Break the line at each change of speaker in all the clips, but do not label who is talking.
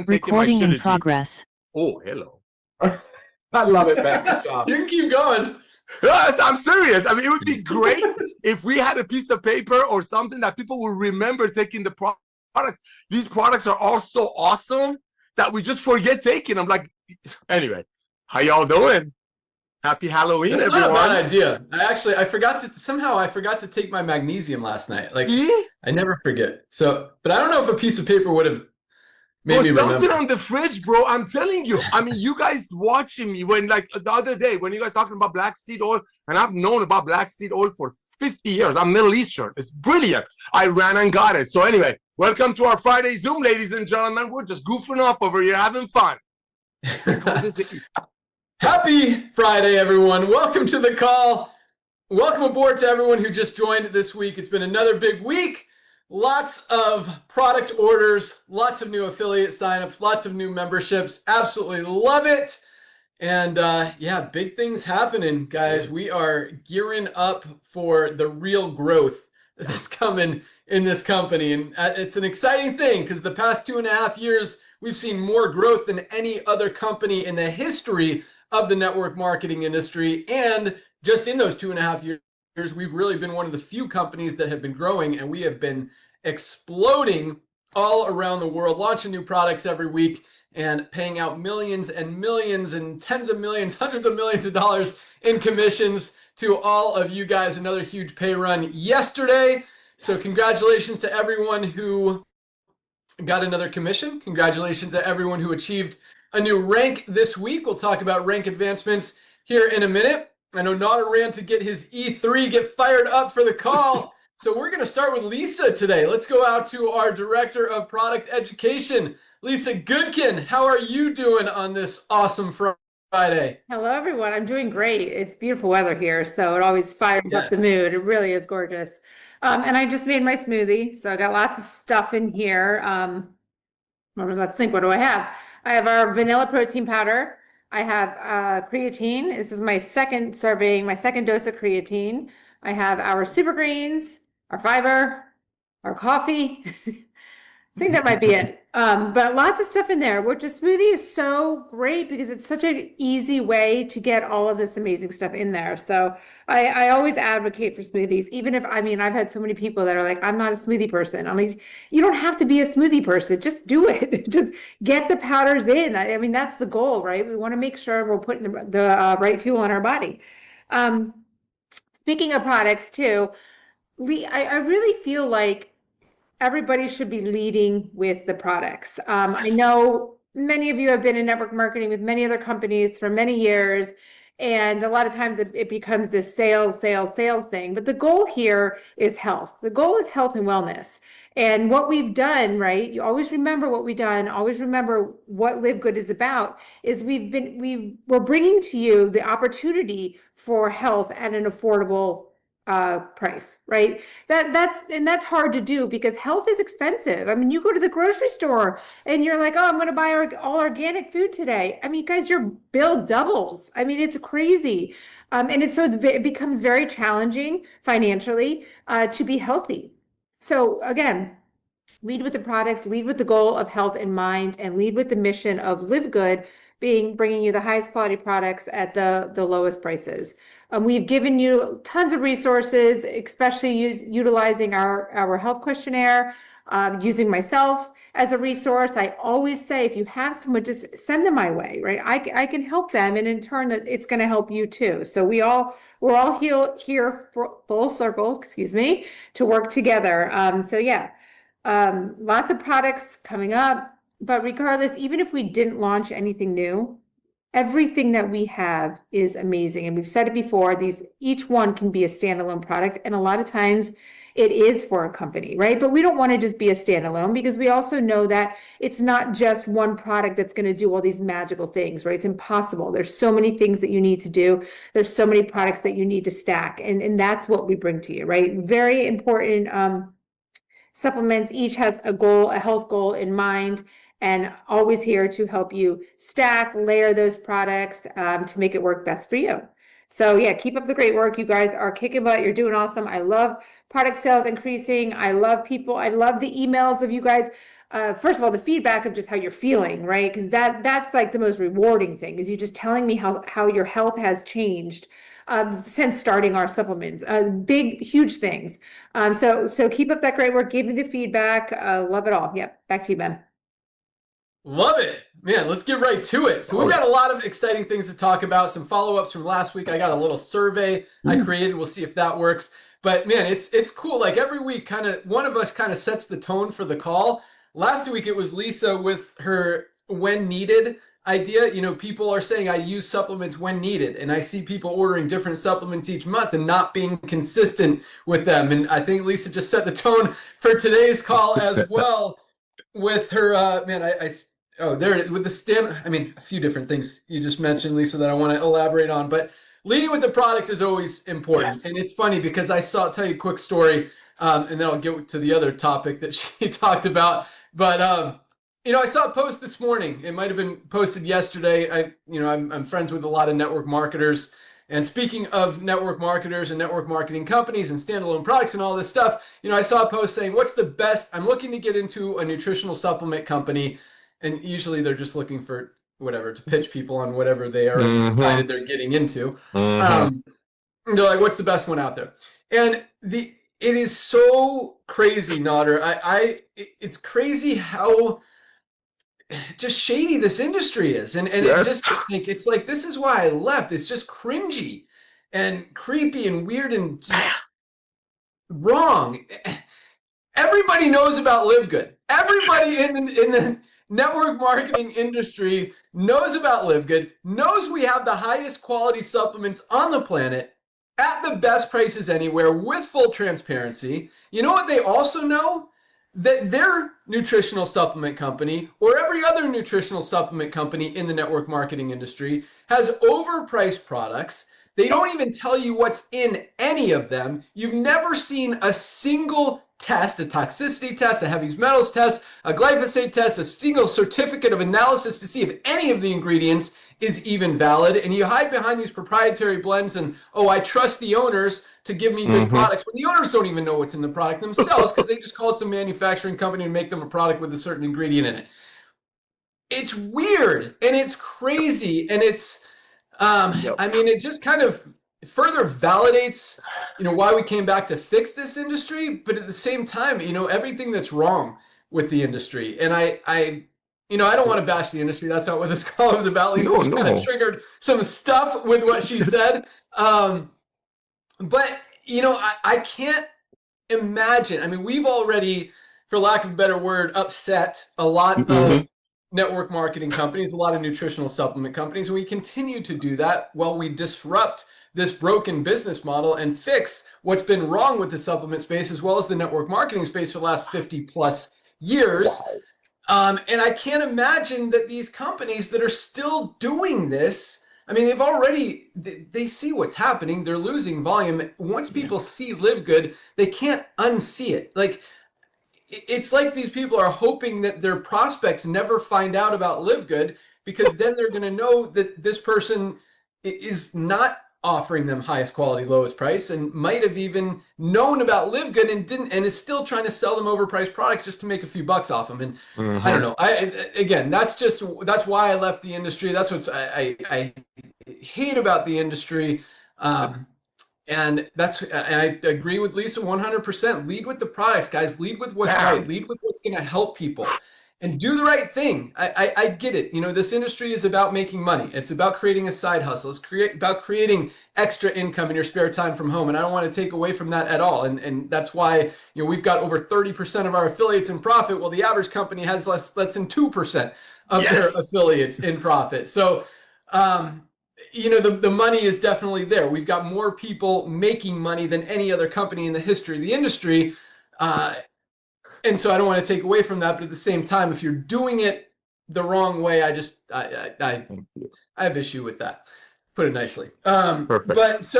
taking my
Recording in
shit.
progress.
Oh, hello.
I love it, man. Good job.
You can keep going.
Yes, I'm serious. I mean, it would be great if we had a piece of paper or something that people would remember taking the products. These products are all so awesome that we just forget taking them. Like, anyway, how y'all doing? Happy Halloween,
That's
everyone.
not a bad idea. I forgot to take my magnesium last night. Like, I never forget. So, but I don't know if a piece of paper would have made me
something
remember.
on the fridge, bro. I'm telling you. I mean, you guys watching me when, like, the other day when you guys talking about black seed oil, and I've known about black seed oil for 50 years. I'm Middle Eastern. It's brilliant. I ran and got it. So anyway, welcome to our Friday Zoom, ladies and gentlemen. We're just goofing off over here, having fun.
Happy Friday, everyone. Welcome to the call. Welcome aboard to everyone who just joined this week. It's been another big week. Lots of product orders, lots of new affiliate signups, lots of new memberships. Absolutely love it. And yeah, big things happening, guys.
Yes.
We are gearing up for the real growth that's coming in this company. And it's an exciting thing because the past 2.5 years, we've seen more growth than any other company in the history of the network marketing industry. And just in those 2.5 years, we've really been one of the few companies that have been growing, and we have been exploding all around the world, launching new products every week and paying out millions and millions and tens of millions, hundreds of millions of dollars in commissions to all of you guys. Another huge pay run yesterday. So congratulations to everyone who got another commission. Congratulations to everyone who achieved a new rank this week. We'll talk about rank advancements here in a minute. I know Nader ran to get his E3, get fired up for the call. So we're going to start with Lisa today. Let's go out to our Director of Product Education, Lisa Goodkin. How are you doing on this awesome Friday?
Hello, everyone. I'm doing great. It's beautiful weather here, so it always fires up the mood. It really is gorgeous. And I just made my smoothie, so I got lots of stuff in here. Let's think, what do I have? I have our vanilla protein powder. I have creatine. This is my second serving, my second dose of creatine. I have our super greens, our fiber, our coffee. I think that might be it. But lots of stuff in there, which a smoothie is so great because it's such an easy way to get all of this amazing stuff in there. So I always advocate for smoothies, even if, I mean, I've had so many people that are like, I'm not a smoothie person. I mean, you don't have to be a smoothie person. Just do it. Just get the powders in. I mean, that's the goal, right? We want to make sure we're putting the right fuel in our body. Speaking of products too, I really feel like everybody should be leading with the products. I know many of you have been in network marketing with many other companies for many years, and a lot of times it becomes this sales thing. But the goal here is health. The goal is health and wellness. And what we've done, right? You always remember what we've done. Always remember what LiveGood is about. Is we're bringing to you the opportunity for health at an affordable price, right? That's hard to do because health is expensive. I mean, you go to the grocery store and you're like, oh, I'm going to buy all organic food today. I mean, guys, your bill doubles. I mean, it's crazy. And it becomes very challenging financially to be healthy. So again, lead with the products, lead with the goal of health in mind, and lead with the mission of LiveGood, bringing you the highest quality products at the lowest prices. We've given you tons of resources, especially utilizing our health questionnaire, using myself as a resource. I always say, if you have someone, just send them my way, right? I can help them, and in turn, it's going to help you too. So we're all here for full circle, to work together. So yeah, lots of products coming up. But regardless, even if we didn't launch anything new, everything that we have is amazing. And we've said it before, each one can be a standalone product. And a lot of times it is for a company, right? But we don't want to just be a standalone because we also know that it's not just one product that's going to do all these magical things, right? It's impossible. There's so many things that you need to do. There's so many products that you need to stack. And that's what we bring to you, right? Very important supplements. Each has a goal, a health goal in mind, and always here to help you stack, layer those products to make it work best for you. So yeah, keep up the great work. You guys are kicking butt. You're doing awesome. I love product sales increasing. I love people. I love the emails of you guys first of all, the feedback of just how you're feeling, right? Because that's like the most rewarding thing, is you just telling me how your health has changed since starting our supplements. Big, huge things. So keep up that great work. Give me the feedback. Love it all. Yep. Back to you, Ben.
Love it. Man, let's get right to it. So we've got a lot of exciting things to talk about. Some follow-ups from last week. I got a little survey I created. We'll see if that works. But man, it's cool. Like every week, kind of one of us kind of sets the tone for the call. Last week, it was Lisa with her when needed idea. You know, people are saying I use supplements when needed, and I see people ordering different supplements each month and not being consistent with them. And I think Lisa just set the tone for today's call as well with her, with the stand. I mean, a few different things you just mentioned, Lisa, that I want to elaborate on, but leading with the product is always important.
Yes.
And it's funny because tell you a quick story, and then I'll get to the other topic that she talked about. But, I saw a post this morning. It might've been posted yesterday. I'm friends with a lot of network marketers. And speaking of network marketers and network marketing companies and standalone products and all this stuff, I saw a post saying, what's the best? I'm looking to get into a nutritional supplement company. And usually they're just looking for whatever to pitch people on whatever they are decided they're getting into. They're like, what's the best one out there? And it is so crazy, Nodder. It's crazy how just shady this industry is. And it just like, it's like, this is why I left. It's just cringy and creepy and weird and wrong. Everybody knows about LiveGood. Everybody in the network marketing industry knows about LiveGood, knows we have the highest quality supplements on the planet at the best prices anywhere with full transparency. You know what they also know? That their nutritional supplement company or every other nutritional supplement company in the network marketing industry has overpriced products. They don't even tell you what's in any of them. You've never seen a single test, a toxicity test, a heavy metals test, a glyphosate test, a single certificate of analysis to see if any of the ingredients is even valid. And you hide behind these proprietary blends and, I trust the owners to give me good products. When the owners don't even know what's in the product themselves because they just call it some manufacturing company and make them a product with a certain ingredient in it. It's weird and it's crazy and it's, it just kind of further validates, why we came back to fix this industry. But at the same time, everything that's wrong with the industry. And I don't want to bash the industry. That's not what this call was about. At least we kind of triggered some stuff with what she said. But, I can't imagine. We've already, for lack of a better word, upset a lot of network marketing companies, a lot of nutritional supplement companies. And we continue to do that while we disrupt this broken business model and fix what's been wrong with the supplement space as well as the network marketing space for the last 50 plus years. Wow. And I can't imagine that these companies that are still doing this, they see what's happening. They're losing volume. Once people see LiveGood, they can't unsee it. Like, it's like these people are hoping that their prospects never find out about LiveGood because then they're going to know that this person is not offering them highest quality, lowest price, and might have even known about LiveGood and is still trying to sell them overpriced products just to make a few bucks off them. And I don't know. That's why I left the industry. That's what I hate about the industry. And I agree with Lisa 100%. Lead with the products, guys. Lead with what's right. Lead with what's going to help people. And do the right thing. I get it. This industry is about making money. It's about creating a side hustle. It's about creating extra income in your spare time from home. And I don't want to take away from that at all. And that's why we've got over 30% of our affiliates in profit. Well, the average company has less than 2% of their affiliates in profit. So, the money is definitely there. We've got more people making money than any other company in the history of the industry. And so I don't want to take away from that, but at the same time, if you're doing it the wrong way, I have issue with that. Put it nicely. Perfect. But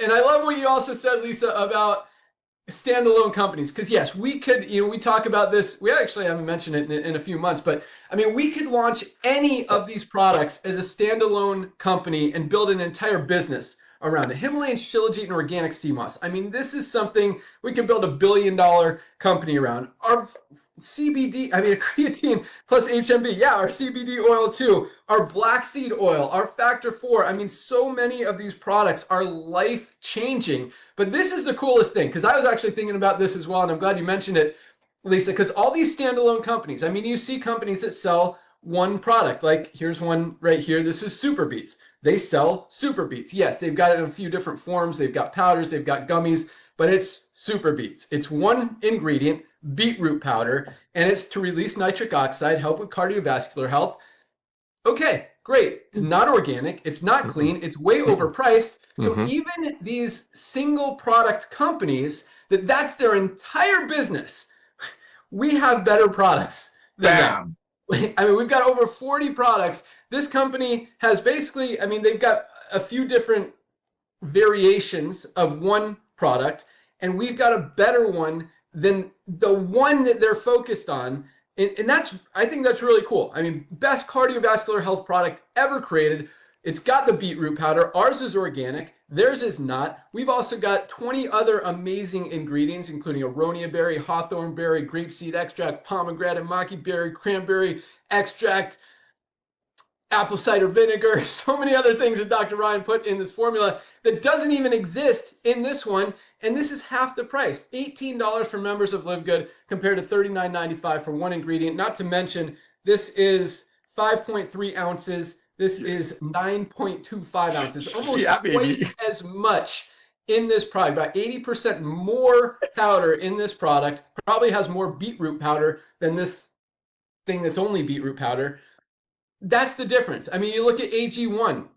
and I love what you also said, Lisa, about standalone companies. Because yes, we could, we talk about this. We actually haven't mentioned it in a few months, but we could launch any of these products as a standalone company and build an entire business around it. Himalayan shilajit and organic sea moss. This is something we can build $1 billion company around. Our CBD, I mean, creatine plus HMB. Yeah, our CBD oil too, our black seed oil, our factor 4. I mean, so many of these products are life changing. But this is the coolest thing, because I was actually thinking about this as well, and I'm glad you mentioned it, Lisa, because all these standalone companies, I mean, you see companies that sell one product. Like here's one right here. This is Super Beets. They sell Super Beets. Yes, they've got it in a few different forms. They've got powders, they've got gummies, but it's Super Beets. It's one ingredient, beetroot powder, and it's to release nitric oxide, help with cardiovascular health. Okay, great. It's not organic. It's not clean. It's way overpriced. So even these single product companies, that's their entire business, we have better products than them. I mean, we've got over 40 products. This company has basically, I mean, they've got a few different variations of one product, and we've got a better one than the one that they're focused on. And that's, I think that's really cool. I mean, best cardiovascular health product ever created. It's got the beetroot powder. Ours is organic. Theirs is not. We've also got 20 other amazing ingredients, including aronia berry, hawthorn berry, grapeseed extract, pomegranate, maki berry, cranberry extract, apple cider vinegar, so many other things that Dr. Ryan put in this formula that doesn't even exist in this one. And this is half the price, $18 for members of LiveGood compared to $39.95 for one ingredient. Not to mention, this is 5.3 ounces. This is 9.25 ounces, almost twice as much in this product, about 80% more powder in this product. Probably has more beetroot powder than this thing that's only beetroot powder. That's the difference. I mean, you look at AG1,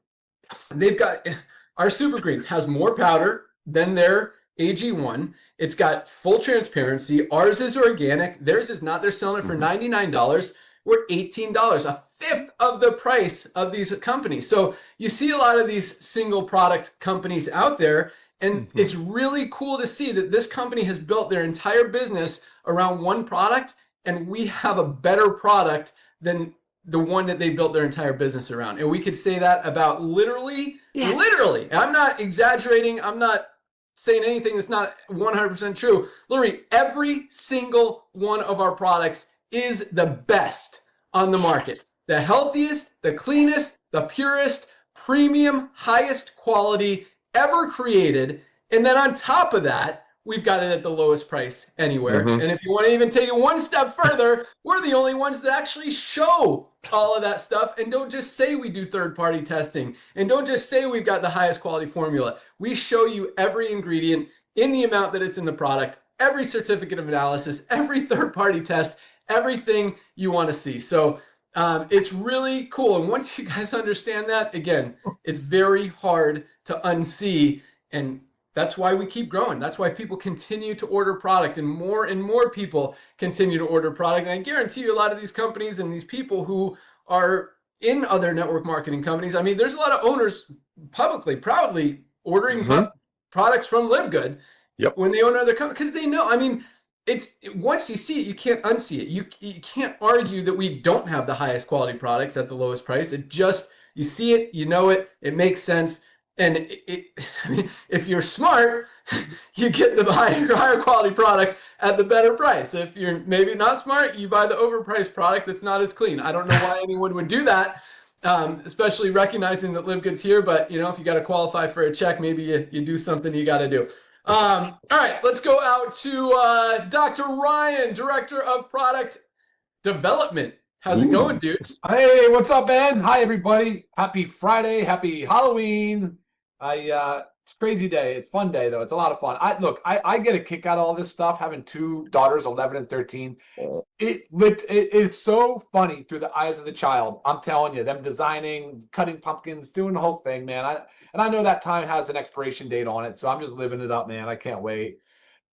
they've got, our Super Greens has more powder than their AG1. It's got full transparency. Ours is organic. Theirs is not. They're selling it for $99. We're $18, a fifth of the price of these companies. So you see a lot of these single product companies out there, and it's really cool to see that this company has built their entire business around one product, and we have a better product than the one that they built their entire business around. And we could say that about literally, I'm not exaggerating. I'm not saying anything that's not 100% true. Literally every single one of our products is the best on the market. The healthiest, the cleanest, the purest, premium, highest quality ever created. And then on top of that, we've got it at the lowest price anywhere. And if you want to even take it one step further, we're the only ones that actually show all of that stuff and don't just say we do third-party testing and don't just say we've got the highest quality formula. We show you every ingredient in the amount that it's in the product, every certificate of analysis, every third-party test, everything you want to see. So it's really cool. And once you guys understand that, again, it's very hard to unsee, and that's why we keep growing. That's why people continue to order product, and more people continue to order product. And I guarantee you a lot of these companies and these people who are in other network marketing companies, I mean, there's a lot of owners publicly, proudly ordering products from LiveGood when they own other companies, because they know, I mean, once you see it, you can't unsee it. You can't argue that we don't have the highest quality products at the lowest price. It just, you see it, you know it, it makes sense. And I mean, if you're smart, you get the higher quality product at the better price. If you're maybe not smart, you buy the overpriced product that's not as clean. I don't know why anyone would do that, especially recognizing that LiveGood's here. But you know, if you got to qualify for a check, maybe you do something you got to do. All right, let's go out to Dr. Ryan, Director of Product Development. How's it going, dude?
Hey, what's up, man? Hi, everybody. Happy Friday. Happy Halloween. It's a crazy day. It's a fun day, though. It's a lot of fun. I get a kick out of all this stuff, having two daughters, 11 and 13. It is so funny through the eyes of the child. I'm telling you, them designing, cutting pumpkins, doing the whole thing, man. I know that time has an expiration date on it, so I'm just living it up, man. I can't wait.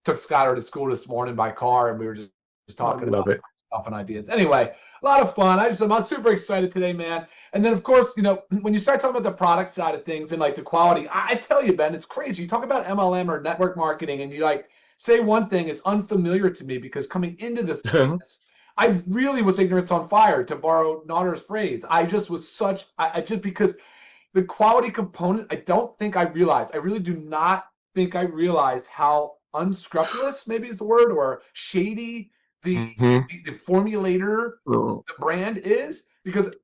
Took Skylar to school this morning by car, and we were just talking about stuff and ideas. Anyway, a lot of fun. I'm super excited today, man. And then, of course, you know, when you start talking about the product side of things and like the quality, I tell you, Ben, it's crazy. You talk about MLM or network marketing, and you like say one thing, it's unfamiliar to me because coming into this business, I really was ignorance on fire, to borrow Naughter's phrase. I just was because the quality component, I don't think I realized. I really do not think I realized how unscrupulous, maybe is the word, or shady
Mhm.
the formulator,
Oh.
the brand is, because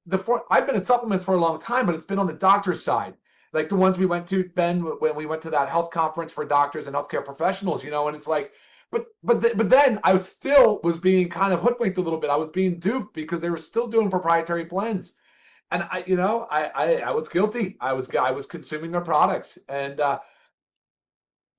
I've been in supplements for a long time, but it's been on the doctor's side. Like the ones we went to, Ben, when we went to that health conference for doctors and healthcare professionals, and it's like, but then I was being kind of hoodwinked a little bit. I was being duped because they were still doing proprietary blends, and I was guilty. I was consuming their products, and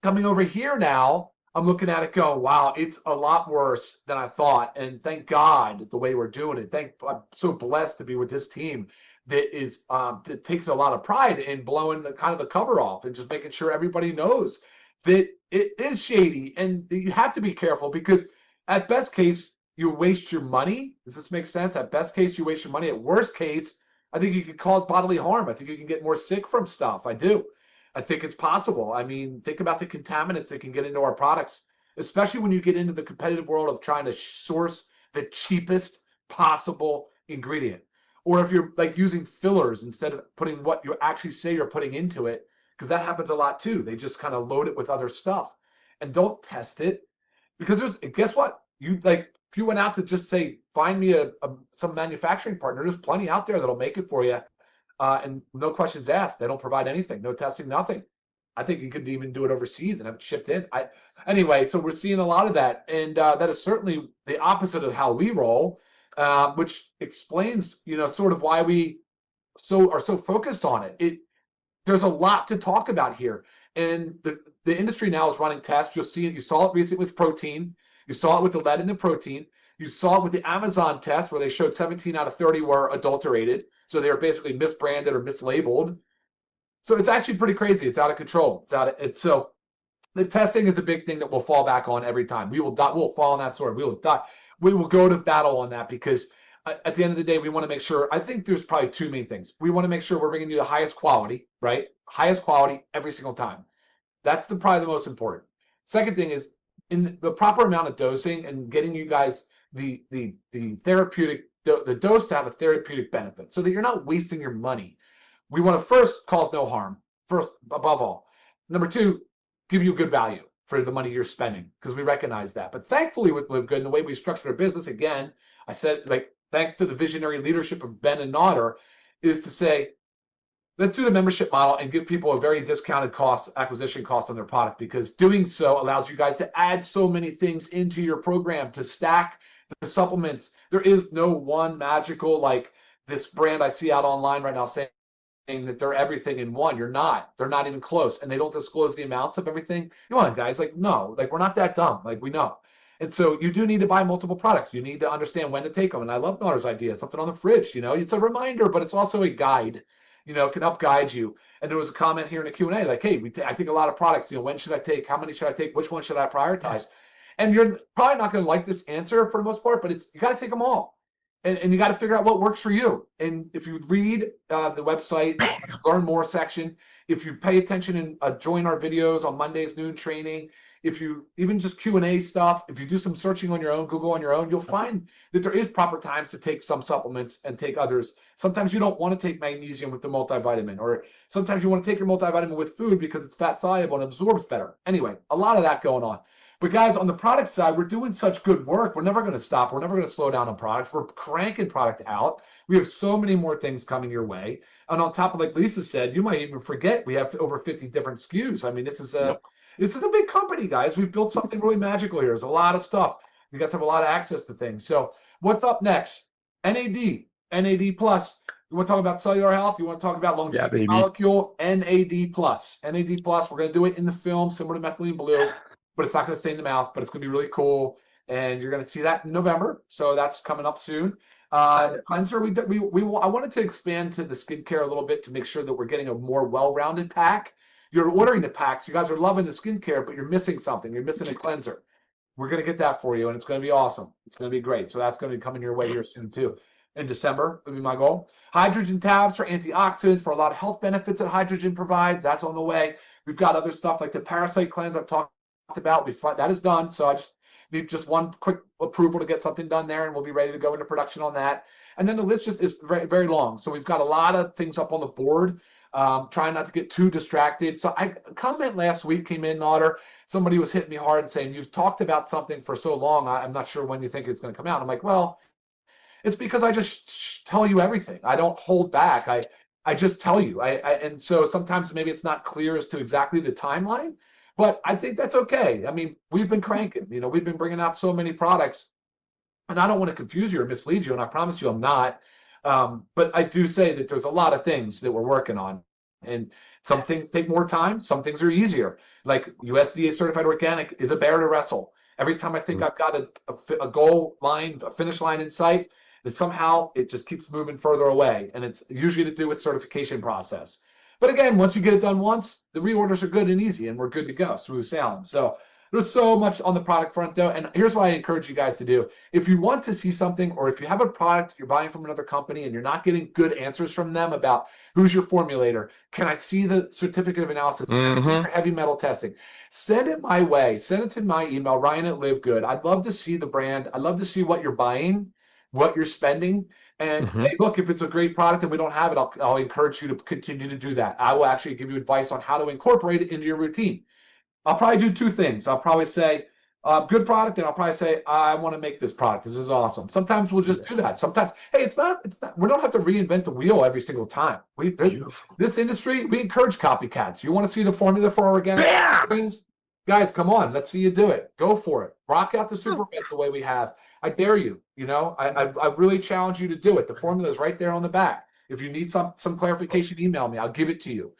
coming over here now, I'm looking at it going, wow, it's a lot worse than I thought. And thank God the way we're doing it. I'm so blessed to be with this team that takes a lot of pride in blowing the kind of the cover off and just making sure everybody knows that it is shady and you have to be careful, because at best case, you waste your money. Does this make sense? At best case, you waste your money. At worst case, I think you could cause bodily harm. I think you can get more sick from stuff. I do. I think it's possible. I mean, think about the contaminants that can get into our products, especially when you get into the competitive world of trying to source the cheapest possible ingredient. Or if you're like using fillers instead of putting what you actually say you're putting into it, because that happens a lot too. They just kind of load it with other stuff and don't test it, because guess what? If you went out to just say, find me some manufacturing partner, there's plenty out there that'll make it for you. And no questions asked. They don't provide anything, no testing, nothing. I think you could even do it overseas and have it shipped in. Anyway, so we're seeing a lot of that, and that is certainly the opposite of how we roll, which explains, sort of why we are so focused on it. There's a lot to talk about here, and the industry now is running tests. You'll see it. You saw it recently with protein. You saw it with the lead in the protein. You saw it with the Amazon test where they showed 17 out of 30 were adulterated. So they were basically misbranded or mislabeled. So it's actually pretty crazy. It's out of control. So the testing is a big thing that we'll fall back on every time. We'll fall on that sword. We will die. We will go to battle on that, because at the end of the day, we want to make sure, I think there's probably two main things. We want to make sure we're bringing you the highest quality, right? Highest quality every single time. That's probably the most important. Second thing is in the proper amount of dosing and getting you guys the therapeutic, the dose to have a therapeutic benefit, so that you're not wasting your money. We want to first cause no harm, first above all. Number two, give you good value for the money you're spending, because we recognize that. But thankfully with LiveGood and the way we structured our business, again, I said, thanks to the visionary leadership of Ben and Nodder, is to say, let's do the membership model and give people a very discounted acquisition cost on their product, because doing so allows you guys to add so many things into your program, to stack the supplements. There is no one magical, like this brand I see out online right now saying that they're everything in one. You're not. They're not even close. And they don't disclose the amounts of everything. Come on, guys. No. We're not that dumb. We know. And so you do need to buy multiple products. You need to understand when to take them. And I love Nodder's idea. Something on the fridge, it's a reminder, but it's also a guide, can help guide you. And there was a comment here in the Q&A, like, hey, I take a lot of products. When should I take? How many should I take? Which one should I prioritize?
Yes.
And you're probably not going to like this answer for the most part, but you got to take them all. And you got to figure out what works for you. And if you read the website, learn more section, if you pay attention and join our videos on Mondays, noon training, if you even just Q&A stuff, if you do some searching on your own, Google on your own, you'll find that there is proper times to take some supplements and take others. Sometimes you don't want to take magnesium with the multivitamin, or sometimes you want to take your multivitamin with food because it's fat soluble and absorbs better. Anyway, a lot of that going on. But guys, on the product side, we're doing such good work. We're never going to stop. We're never going to slow down on products. We're cranking product out. We have so many more things coming your way. And on top of, like Lisa said, you might even forget we have over 50 different SKUs. I mean, this is a big company, guys. We've built something really magical here. There's a lot of stuff. You guys have a lot of access to things. So what's up next? NAD Plus. You want to talk about cellular health? You want to talk about longevity molecule? NAD Plus. NAD Plus. We're going to do it in the film, similar to methylene blue, but it's not going to stay in the mouth, but it's going to be really cool. And you're going to see that in November. So that's coming up soon. Cleanser, I wanted to expand to the skincare a little bit to make sure that we're getting a more well-rounded pack. You're ordering the packs. You guys are loving the skincare, but you're missing something. You're missing a cleanser. We're going to get that for you, and it's going to be awesome. It's going to be great. So that's going to be coming your way here soon, too. In December would be my goal. Hydrogen tabs for antioxidants, for a lot of health benefits that hydrogen provides. That's on the way. We've got other stuff like the parasite cleanse I've talked about. That is done. So I just need one quick approval to get something done there, and we'll be ready to go into production on that. And then the list just is very, very long. So we've got a lot of things up on the board. Trying not to get too distracted. So a comment last week came in, Otter. Somebody was hitting me hard saying, you've talked about something for so long, I'm not sure when you think it's going to come out. I'm like, well, it's because I just tell you everything. I don't hold back. I just tell you. And so sometimes maybe it's not clear as to exactly the timeline, but I think that's okay. I mean, we've been cranking, we've been bringing out so many products, and I don't want to confuse you or mislead you, and I promise you I'm not. But I do say that there's a lot of things that we're working on, and some things take more time. Some things are easier. Like USDA certified organic is a bear to wrestle. Every time I think I've got a goal line, a finish line in sight, that somehow it just keeps moving further away. And it's usually to do with certification process. But again, once you get it done once, the reorders are good and easy, and we're good to go, smooth sailing. So there's so much on the product front, though. And here's what I encourage you guys to do. If you want to see something, or if you have a product you're buying from another company and you're not getting good answers from them about who's your formulator, can I see the certificate of analysis, heavy metal testing? Send it my way. Send it to my email, Ryan@LiveGood. I'd love to see the brand. I'd love to see what you're buying, what you're spending. And hey, look, if it's a great product and we don't have it, I'll encourage you to continue to do that. I will actually give you advice on how to incorporate it into your routine. I'll probably do two things. I'll probably say, good product, and I'll probably say, I want to make this product. This is awesome. Sometimes we'll just do that. Sometimes, hey, it's not, we don't have to reinvent the wheel every single time. This industry, we encourage copycats. You want to see the formula for organic greens? Guys, come on, let's see you do it. Go for it. Rock out the super red the way we have. I dare you. I really challenge you to do it. The formula is right there on the back. If you need some clarification, email me. I'll give it to you.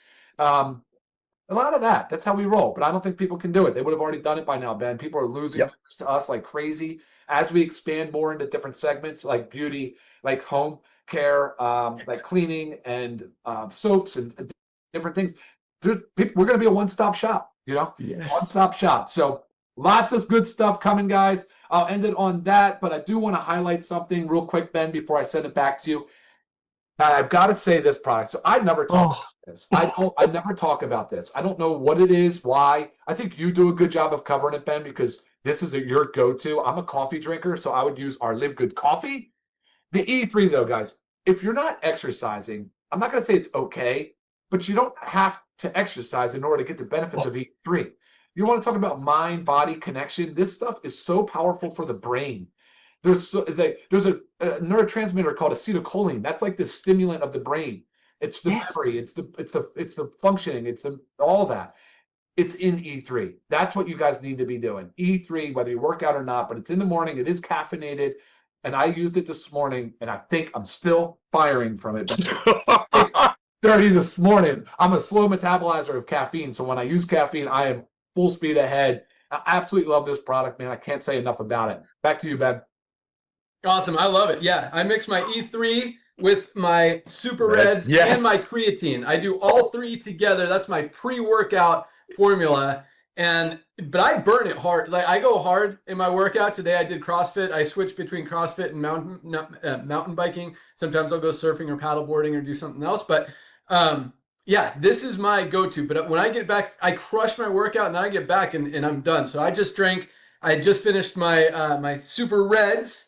A lot of that. That's how we roll. But I don't think people can do it. They would have already done it by now, Ben. People are losing to us like crazy as we expand more into different segments like beauty, like home care, like cleaning and soaps and different things. We're going to be a one-stop shop, one-stop shop. So lots of good stuff coming, guys. I'll end it on that, but I do want to highlight something real quick, Ben, before I send it back to you. I've got to say this product. So I never talk about this. I never talk about this. I don't know what it is, why. I think you do a good job of covering it, Ben, because this is your go-to. I'm a coffee drinker, so I would use our LiveGood coffee. The E3, though, guys, if you're not exercising, I'm not going to say it's okay, but you don't have to exercise in order to get the benefits of E3. You want to talk about mind-body connection? This stuff is so powerful for the brain. There's a neurotransmitter called acetylcholine. That's like the stimulant of the brain. It's the memory. It's the functioning. It's all that. It's in E3. That's what you guys need to be doing. E3, whether you work out or not, but it's in the morning. It is caffeinated, and I used it this morning, and I think I'm still firing from it. 6:30 this morning. I'm a slow metabolizer of caffeine, so when I use caffeine, I am full speed ahead. I absolutely love this product, man. I can't say enough about it. Back to you, Ben.
Awesome. I love it. Yeah. I mix my E3 with my Super Reds and my creatine. I do all three together. That's my pre-workout formula. But I burn it hard. Like I go hard in my workout. Today I did CrossFit. I switch between CrossFit and mountain biking. Sometimes I'll go surfing or paddleboarding or do something else. But yeah, this is my go-to. But when I get back, I crush my workout and then I get back and I'm done. So I just finished my my Super Reds.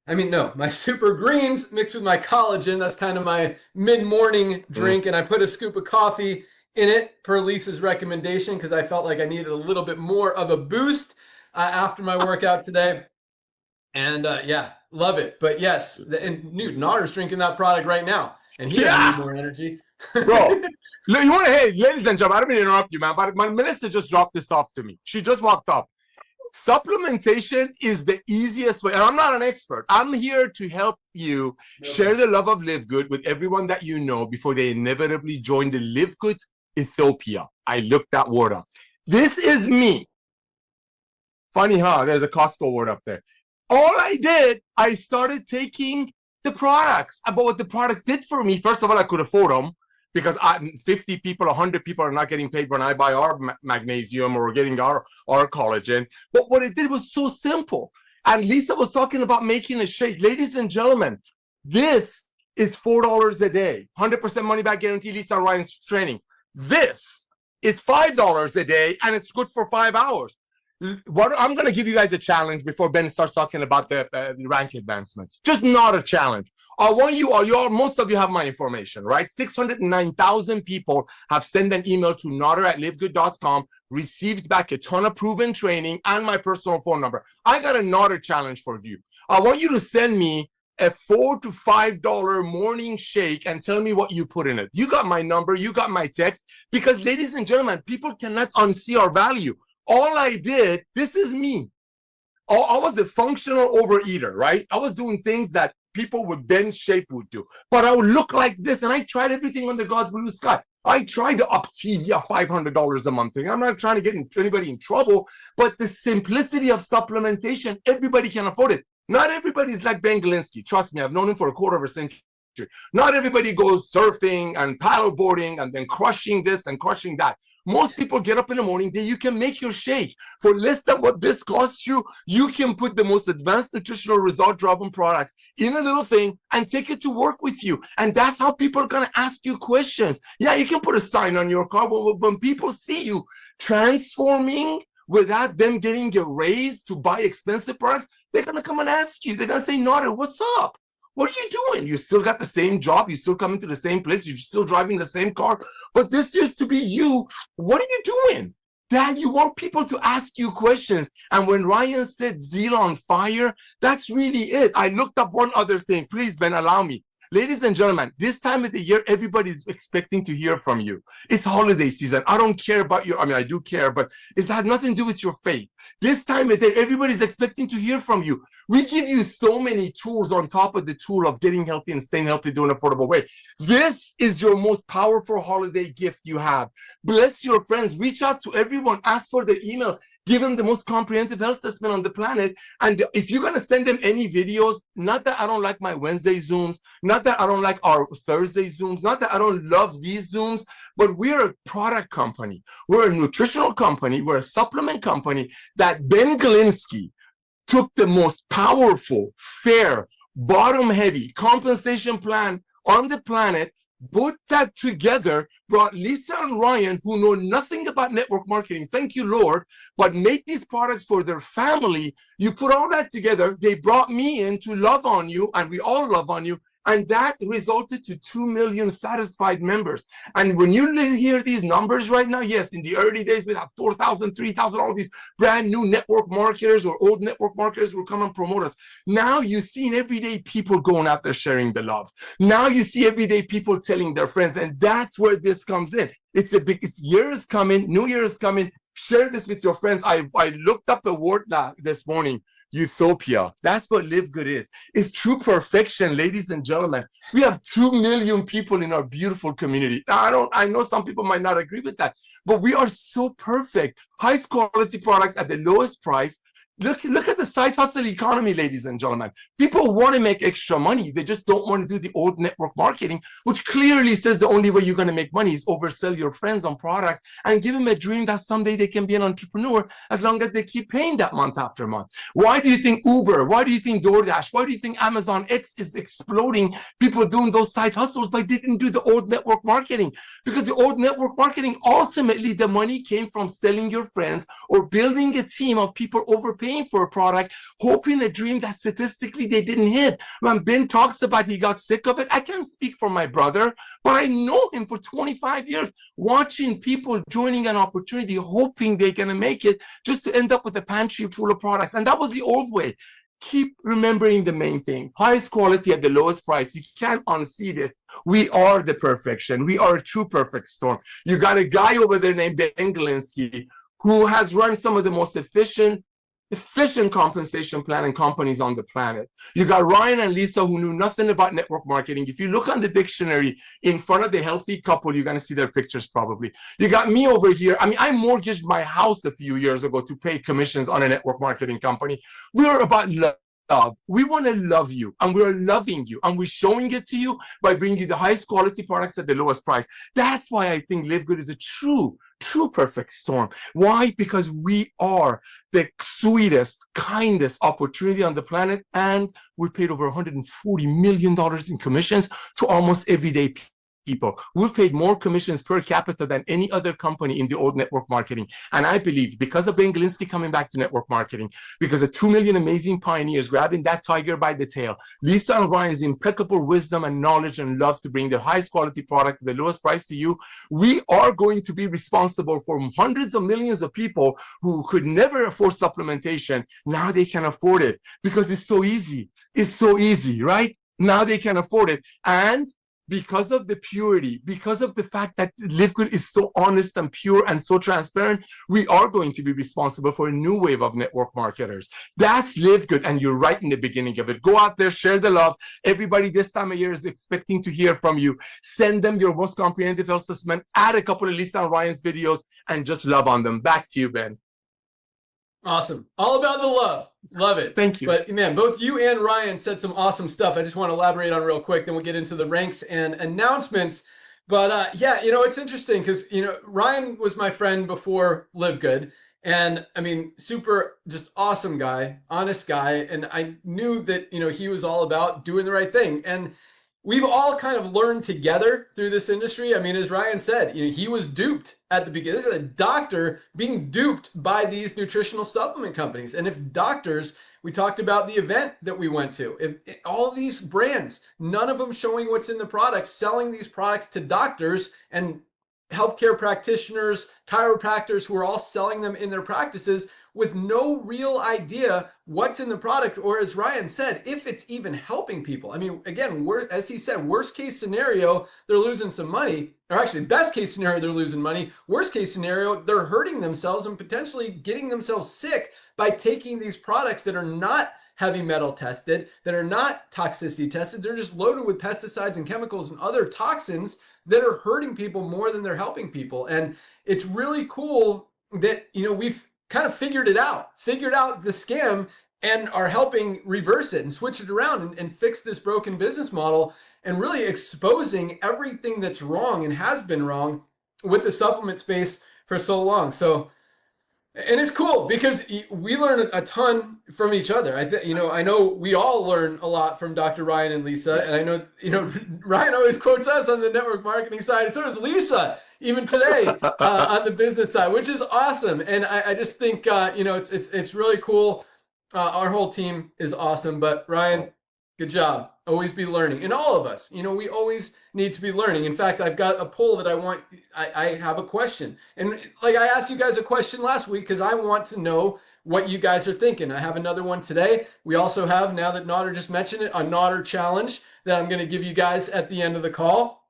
My Super Greens mixed with my collagen. That's kind of my mid-morning drink. And I put a scoop of coffee in it per Lisa's recommendation because I felt like I needed a little bit more of a boost after my workout today. And yeah, love it. But yes, and Newton Otter's drinking that product right now. And he doesn't need more energy.
Bro, hey, ladies and gentlemen, I don't mean to interrupt you, man, but Melissa just dropped this off to me. She just walked up. Supplementation is the easiest way, and I'm not an expert. I'm here to help you share the love of LiveGood with everyone that you know before they inevitably join the LiveGood Ethiopia. I looked that word up. This is me. Funny, huh? There's a Costco word up there. All I did, I started taking the products, about what the products did for me. First of all, I could afford them because 50 people, 100 people are not getting paid when I buy our magnesium or getting our collagen. But what it did was so simple. And Lisa was talking about making a shake. Ladies and gentlemen, this is $4 a day. 100% money back guarantee, Lisa Ryan's training. This is $5 a day, and it's good for 5 hours. What I'm going to give you guys a challenge before Ben starts talking about the rank advancements. Just not a challenge. I want you all, most of you have my information, right? 609,000 people have sent an email to notter@livegood.com, received back a ton of proven training and my personal phone number. I got a Notter challenge for you. I want you to send me a $4 to $5 morning shake and tell me what you put in it. You got my number, you got my text, because ladies and gentlemen, people cannot unsee our value. All I did, this is me. I was a functional overeater, right? I was doing things that people with Ben's shape would do, but I would look like this, and I tried everything under God's blue sky. I tried to up TV at $500 a month thing. I'm not trying to get anybody in trouble, but the simplicity of supplementation, everybody can afford it. Not everybody's like Ben Galinsky. Trust me, I've known him for a quarter of a century. Not everybody goes surfing and paddleboarding and then crushing this and crushing that. Most people get up in the morning, you can make your shake. For less than what this costs you, you can put the most advanced nutritional result-driven products in a little thing and take it to work with you. And that's how people are going to ask you questions. Yeah, you can put a sign on your car, but when people see you transforming without them getting a raise to buy expensive products, they're going to come and ask you. They're going to say, Notter, what's up? What are you doing? You still got the same job. You still coming to the same place. You're still driving the same car. But this used to be you. What are you doing? Dad, you want people to ask you questions. And when Ryan said zeal on fire, that's really it. I looked up one other thing. Please, Ben, allow me. Ladies and gentlemen, this time of the year, everybody's expecting to hear from you. It's holiday season. I don't care about your, I do care, but it has nothing to do with your faith. This time of day, everybody's expecting to hear from you. We give you so many tools on top of the tool of getting healthy and staying healthy doing an affordable way. This is your most powerful holiday gift you have. Bless your friends. Reach out to everyone. Ask for their email. Give them the most comprehensive health assessment on the planet. And if you're going to send them any videos, not that I don't like my Wednesday Zooms, not that I don't like our Thursday Zooms, not that I don't love these Zooms, but we're a product company. We're a nutritional company. We're a supplement company that Ben Galinsky took the most powerful, fair, bottom-heavy compensation plan on the planet, put that together, brought Lisa and Ryan, who know nothing about network marketing, thank you, Lord, but make these products for their family. You put all that together. They brought me in to love on you, and we all love on you. And that resulted to 2 million satisfied members. And when you hear these numbers right now, yes, in the early days, we have 4,000, 3,000, all these brand new network marketers or old network marketers will come and promote us. Now you see everyday people going out there sharing the love. Now you see everyday people telling their friends, and that's where this comes in. It's year is coming, New Year is coming. Share this with your friends. I looked up a word this morning, utopia. That's what LiveGood is. It's true perfection, ladies and gentlemen. We have 2 million people in our beautiful community. Now, I know some people might not agree with that, but we are so perfect. Highest quality products at the lowest price. Look at the side hustle economy, ladies and gentlemen. People want to make extra money. They just don't want to do the old network marketing, which clearly says the only way you're going to make money is oversell your friends on products and give them a dream that someday they can be an entrepreneur as long as they keep paying that month after month. Why do you think Uber? Why do you think DoorDash? Why do you think Amazon X is exploding? People doing those side hustles, but they didn't do the old network marketing, because the old network marketing, ultimately the money came from selling your friends or building a team of people overpaying for a product, hoping a dream that statistically they didn't hit. When Ben talks about he got sick of it, I can't speak for my brother, but I know him for 25 years, watching people joining an opportunity, hoping they're going to make it, just to end up with a pantry full of products. And that was the old way. Keep remembering the main thing. Highest quality at the lowest price. You can't unsee this. We are the perfection. We are a true perfect storm. You got a guy over there named Ben Galinsky who has run some of the most efficient compensation planning companies on the planet. You got Ryan and Lisa who knew nothing about network marketing. If you look on the dictionary in front of the healthy couple, you're going to see their pictures probably. You got me over here. I mortgaged my house a few years ago to pay commissions on a network marketing company. We're about love. We want to love you, and we're loving you, and we're showing it to you by bringing you the highest quality products at the lowest price. That's why I think LiveGood is a true perfect storm. Why? Because we are the sweetest, kindest opportunity on the planet, and we paid over $140 million in commissions to almost everyday people. We've paid more commissions per capita than any other company in the old network marketing. And I believe because of Ben Glinsky coming back to network marketing, because of 2 million amazing pioneers grabbing that tiger by the tail, Lisa and Ryan's impeccable wisdom and knowledge and love to bring the highest quality products at the lowest price to you, we are going to be responsible for hundreds of millions of people who could never afford supplementation. Now they can afford it because it's so easy. It's so easy, right? Now they can afford it. And because of the purity, because of the fact that LiveGood is so honest and pure and so transparent, we are going to be responsible for a new wave of network marketers. That's LiveGood, and you're right in the beginning of it. Go out there, share the love. Everybody this time of year is expecting to hear from you. Send them your most comprehensive assessment, add a couple of Lisa and Ryan's videos, and just love on them. Back to you, Ben.
Awesome. All about the love. Love it.
Thank you.
But man, both you and Ryan said some awesome stuff. I just want to elaborate on real quick, then we'll get into the ranks and announcements. But yeah, it's interesting because, Ryan was my friend before LiveGood. And I mean, super just awesome guy, honest guy. And I knew that, he was all about doing the right thing. And we've all kind of learned together through this industry. I mean, as Ryan said, he was duped at the beginning. This is a doctor being duped by these nutritional supplement companies. And if doctors, we talked about the event that we went to, if all these brands, none of them showing what's in the products, selling these products to doctors and healthcare practitioners, chiropractors who are all selling them in their practices with no real idea what's in the product, or as Ryan said, if it's even helping people. I mean, again, as he said, worst case scenario, they're losing some money, or actually best case scenario, they're losing money. Worst case scenario, they're hurting themselves and potentially getting themselves sick by taking these products that are not heavy metal tested, that are not toxicity tested. They're just loaded with pesticides and chemicals and other toxins that are hurting people more than they're helping people. And it's really cool that, we've kind of figured out the scam and are helping reverse it and switch it around and fix this broken business model and really exposing everything that's wrong and has been wrong with the supplement space for so long. So, and it's cool because we learn a ton from each other. I know we all learn a lot from Dr. Ryan and Lisa. Yes. And I know, Ryan always quotes us on the network marketing side, and so does Lisa, even today on the business side, which is awesome. And I just think, it's really cool. Our whole team is awesome, but Ryan, good job. Always be learning. And all of us, we always need to be learning. In fact, I've got a poll that I have a question. And like I asked you guys a question last week because I want to know what you guys are thinking. I have another one today. We also have, now that Nader just mentioned it, a Nader challenge that I'm going to give you guys at the end of the call.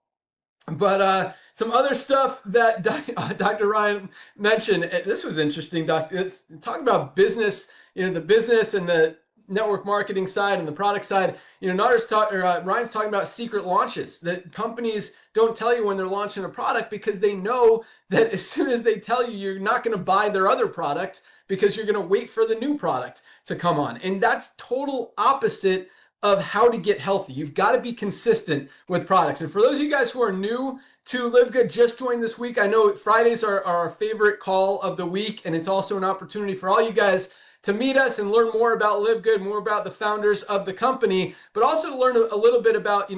But some other stuff that Dr. Ryan mentioned, this was interesting, Doc. It's talking about business, the business and the network marketing side and the product side. Ryan's talking about secret launches that companies don't tell you when they're launching a product because they know that as soon as they tell you, you're not going to buy their other product because you're going to wait for the new product to come on. And that's total opposite of how to get healthy. You've got to be consistent with products. And for those of you guys who are new to LiveGood, just joined this week, I know Fridays are our favorite call of the week, and it's also an opportunity for all you guys to meet us and learn more about LiveGood, more about the founders of the company, but also to learn a little bit about,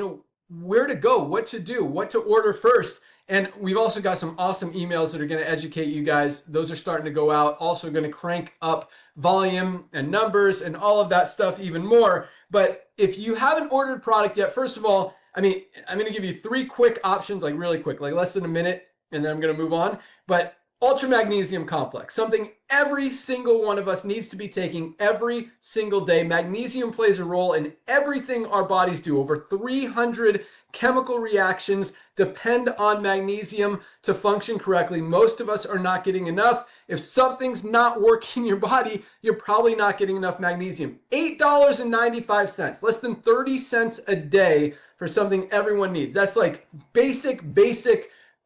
where to go, what to do, what to order first. And we've also got some awesome emails that are going to educate you guys. Those are starting to go out, also going to crank up volume and numbers and all of that stuff even more. But if you haven't ordered product yet, first of all, I'm going to give you 3 quick options, like really quick, like less than a minute, and then I'm going to move on. But Ultra Magnesium Complex, something every single one of us needs to be taking every single day. Magnesium plays a role in everything our bodies do. Over 300 chemical reactions depend on magnesium to function correctly. Most of us are not getting enough. If something's not working in your body, you're probably not getting enough magnesium. $8.95, less than 30 cents a day for something everyone needs. That's like basic,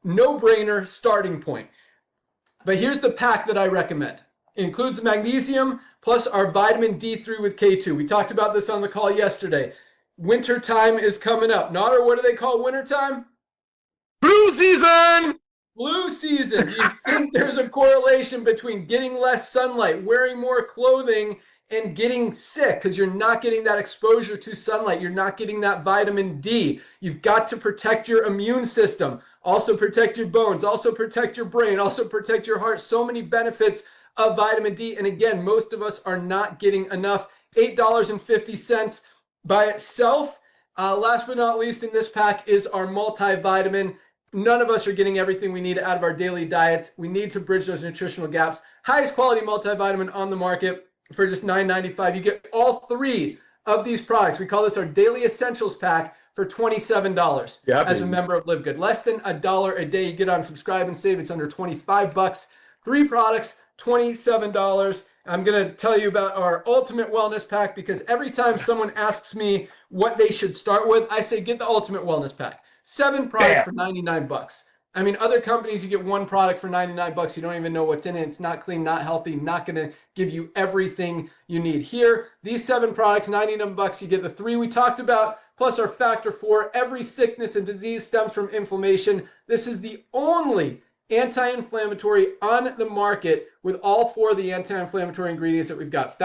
no-brainer starting point. But here's the pack that I recommend. It includes the magnesium plus our vitamin D3 with K2. We talked about this on the call yesterday. Winter time is coming up. Nader, what do they call winter time?
Flu season!
Flu season. Do you think there's a correlation between getting less sunlight, wearing more clothing, and getting sick because you're not getting that exposure to sunlight. You're not getting that vitamin D. You've got to protect your immune system, also protect your bones, also protect your brain, also protect your heart. So many benefits of vitamin D. And again, most of us are not getting enough. $8.50 by itself. Last but not least in this pack is our multivitamin. None of us are getting everything we need out of our daily diets. We need to bridge those nutritional gaps. Highest quality multivitamin on the market for just $9.95. You get all 3 of these products. We call this our Daily Essentials Pack for $27 as a member of LiveGood. Less than $1 a day. You get on Subscribe and Save. It's under $25. 3 products, $27. I'm going to tell you about our Ultimate Wellness Pack because every time someone asks me what they should start with, I say get the Ultimate Wellness Pack. 7 products for $99. I mean, other companies, you get 1 product for $99. You don't even know what's in it. It's not clean, not healthy, not going to give you everything you need. Here, these 7 products, $99, you get the 3 we talked about, plus our Factor 4. Every sickness and disease stems from inflammation. This is the only anti-inflammatory on the market with all 4 of the anti-inflammatory ingredients that we've got.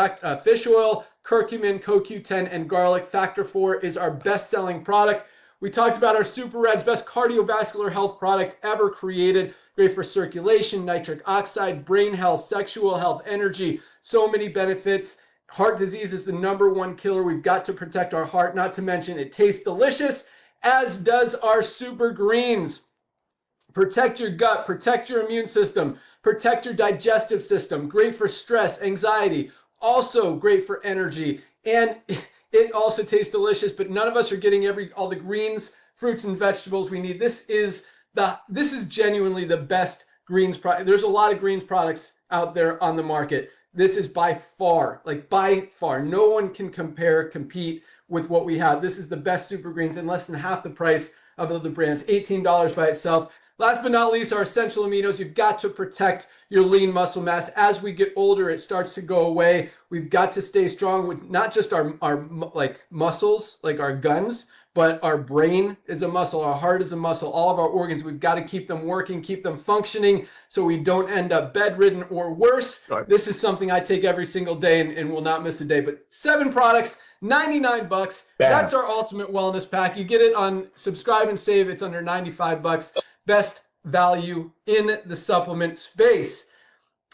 Fish oil, curcumin, CoQ10, and garlic. Factor 4 is our best-selling product. We talked about our Super Reds, best cardiovascular health product ever created. Great for circulation, nitric oxide, brain health, sexual health, energy. So many benefits. Heart disease is the #1 killer. We've got to protect our heart, not to mention it tastes delicious, as does our Super Greens. Protect your gut, protect your immune system, protect your digestive system. Great for stress, anxiety, also great for energy. And it also tastes delicious, but none of us are getting all the greens, fruits, and vegetables we need. This is genuinely the best greens product. There's a lot of greens products out there on the market. This is by far, no one can compete with what we have. This is the best Super Greens and less than half the price of other brands, $18 by itself. Last but not least, our essential aminos. You've got to protect your lean muscle mass. As we get older, it starts to go away. We've got to stay strong with not just our muscles, like our guns, but our brain is a muscle, our heart is a muscle, all of our organs. We've got to keep them working, keep them functioning so we don't end up bedridden or worse. Right. This is something I take every single day and will not miss a day. But 7 products, $99. Bam. That's our Ultimate Wellness Pack. You get it on Subscribe and Save. It's under $95. Best value in the supplement space.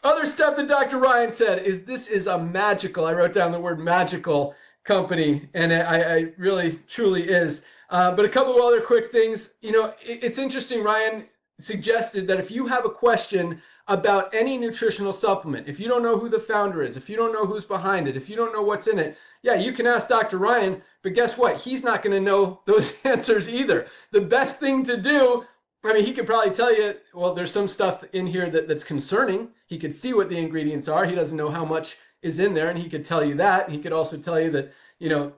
Other stuff that Dr. Ryan said is this is a magical, I wrote down the word magical company, and I really, truly is. But a couple of other quick things. You know, it's interesting, Ryan suggested that if you have a question about any nutritional supplement, if you don't know who the founder is, if you don't know who's behind it, if you don't know what's in it, yeah, you can ask Dr. Ryan, but guess what? He's not going to know those answers either. The best thing to do, I mean, he could probably tell you, well, there's some stuff in here that's concerning. He could see what the ingredients are. He doesn't know how much is in there, and he could tell you that. And he could also tell you that, you know,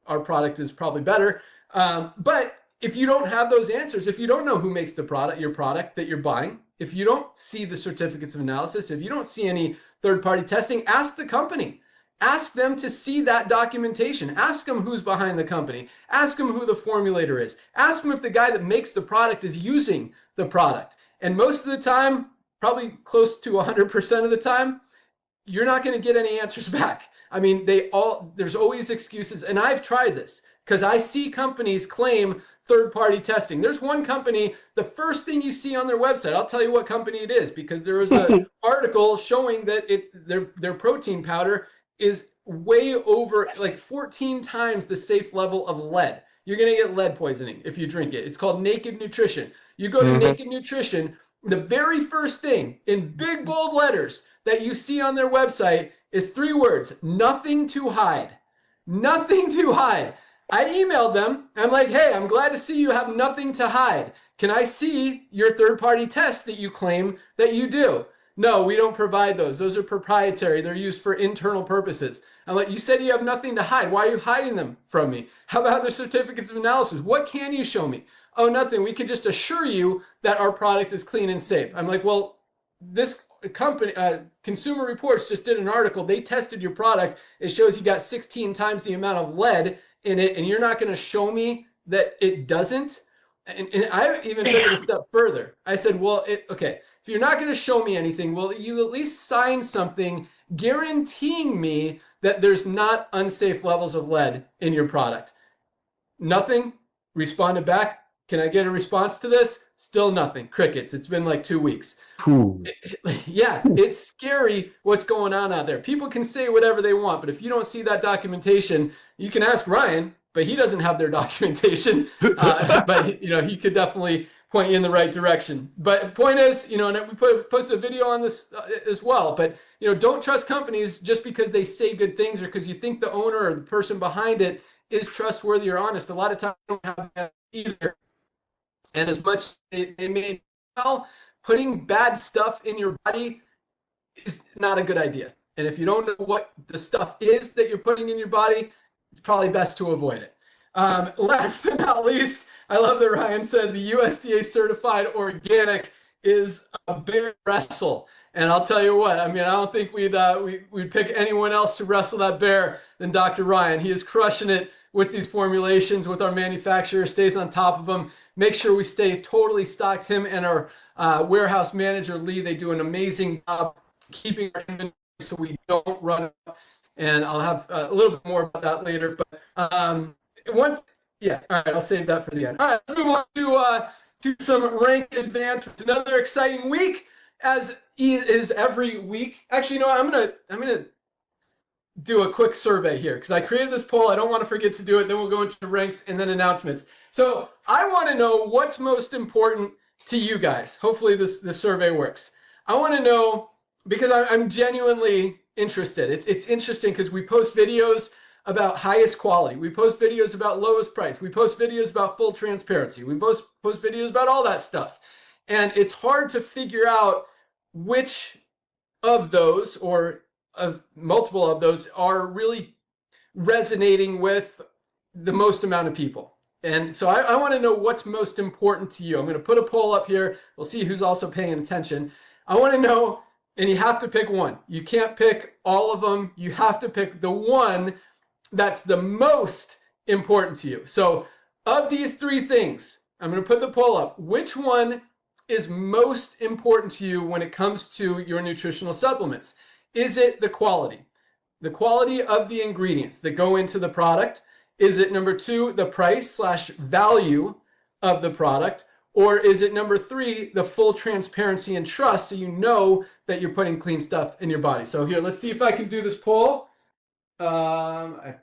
our product is probably better. But if you don't have those answers, if you don't know who makes the product, your product that you're buying, if you don't see the certificates of analysis, if you don't see any third-party testing, ask the company. Ask them to see that documentation. Ask them who's behind the company. Ask them who the formulator is. Ask them if the guy that makes the product is using the product. And most of the time, probably close to 100% of the time, you're not going to get any answers back. I mean, there's always excuses. And I've tried this because I see companies claim third-party testing. There's one company, the first thing you see on their website, I'll tell you what company it is because there was an article showing that their protein powder is way over, like 14 times the safe level of lead. You're going to get lead poisoning if you drink it. It's called Naked Nutrition. You go to Naked Nutrition, the very first thing in big bold letters that you see on their website is 3 words: nothing to hide. Nothing to hide. I emailed them. I'm like, hey, I'm glad to see you have nothing to hide. Can I see your third-party tests that you claim that you do? No, we don't provide those. Those are proprietary. They're used for internal purposes. I'm like, you said you have nothing to hide. Why are you hiding them from me? How about the certificates of analysis? What can you show me? Oh, nothing. We can just assure you that our product is clean and safe. I'm like, well, this company, Consumer Reports, just did an article. They tested your product. It shows you got 16 times the amount of lead in it, and you're not going to show me that it doesn't? And I even took it a step further. I said, well, okay, if you're not going to show me anything, will you at least sign something guaranteeing me that there's not unsafe levels of lead in your product. Nothing. Responded back. Can I get a response to this? Still nothing. Crickets. It's been like 2 weeks. Yeah, it's scary what's going on out there. People can say whatever they want, but if you don't see that documentation, you can ask Ryan, but he doesn't have their documentation. But you know, he could definitely point you in the right direction. But point is, you know, and we posted a video on this as well. But you know, don't trust companies just because they say good things or because you think the owner or the person behind it is trustworthy or honest. A lot of times they don't have that either. And as much as they may well, putting bad stuff in your body is not a good idea. And if you don't know what the stuff is that you're putting in your body, it's probably best to avoid it. Last but not least, I love that Ryan said the USDA certified organic is a bear wrestle. And I'll tell you what, I mean, I don't think we'd pick anyone else to wrestle that bear than Dr. Ryan. He is crushing it with these formulations, with our manufacturer, stays on top of them. Make sure we stay totally stocked. Him and our warehouse manager, Lee, they do an amazing job keeping our inventory so we don't run out. And I'll have a little bit more about that later. But all right, I'll save that for the end. All right, let's move on to some rank advancements. Another exciting week, as is every week. Actually, you know what? I'm gonna do a quick survey here because I created this poll. I don't want to forget to do it. Then we'll go into ranks and then announcements. So I want to know what's most important to you guys. Hopefully this survey works. I want to know because I'm genuinely interested. It's interesting because we post videos about highest quality. We post videos about lowest price. We post videos about full transparency. We post videos about all that stuff. And it's hard to figure out which of those or of multiple of those are really resonating with the most amount of people. And so I want to know what's most important to you. I'm going to put a poll up here. We'll see who's also paying attention. I want to know, and you have to pick one. You can't pick all of them. You have to pick the one that's the most important to you. So of these three things, I'm going to put the poll up. Which one is most important to you when it comes to your nutritional supplements? Is it the quality? The quality of the ingredients that go into the product? Is it number two, the price/value of the product? Or is it number three, the full transparency and trust so you know that you're putting clean stuff in your body? So here, let's see if I can do this poll. I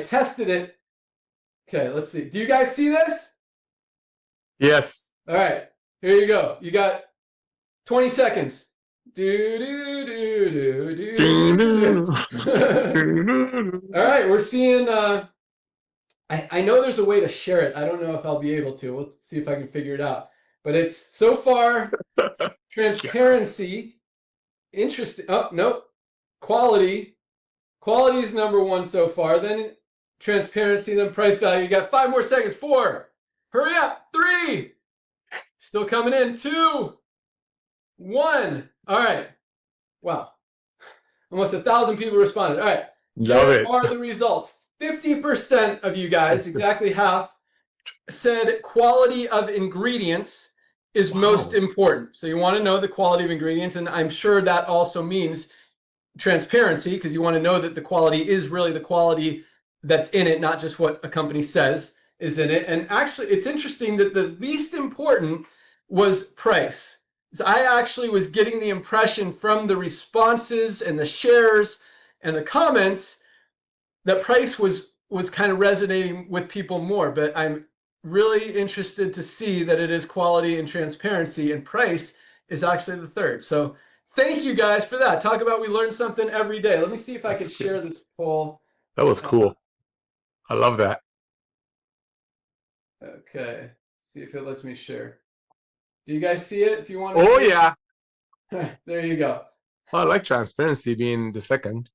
tested it. Okay, let's see. Do you guys see this?
Yes.
All right, here you go. You got 20 seconds. All right, we're seeing... I know there's a way to share it. I don't know if I'll be able to. We'll see if I can figure it out. But it's so far transparency, interesting. Oh, nope. Quality. Quality is number one so far. Then transparency, then price value. You got 5 more seconds. 4. Hurry up. 3. Still coming in. 2. 1. All right. Wow. Almost 1,000 people responded. All right.
Love it.
Here are the results. 50% of you guys, exactly half, said quality of ingredients is most important. So you want to know the quality of ingredients, and I'm sure that also means transparency because you want to know that the quality is really the quality that's in it, not just what a company says is in it. And actually, it's interesting that the least important was price. So I actually was getting the impression from the responses and the shares and the comments that price was kind of resonating with people more, but I'm really interested to see that it is quality and transparency, and price is actually the third. So thank you guys for that. Talk about we learn something every day. Let me see if I can share this poll.
That was cool. I love that.
Okay, see if it lets me share. Do you guys see it? If you want to.
Oh yeah.
There you go.
Well, I like transparency being the second.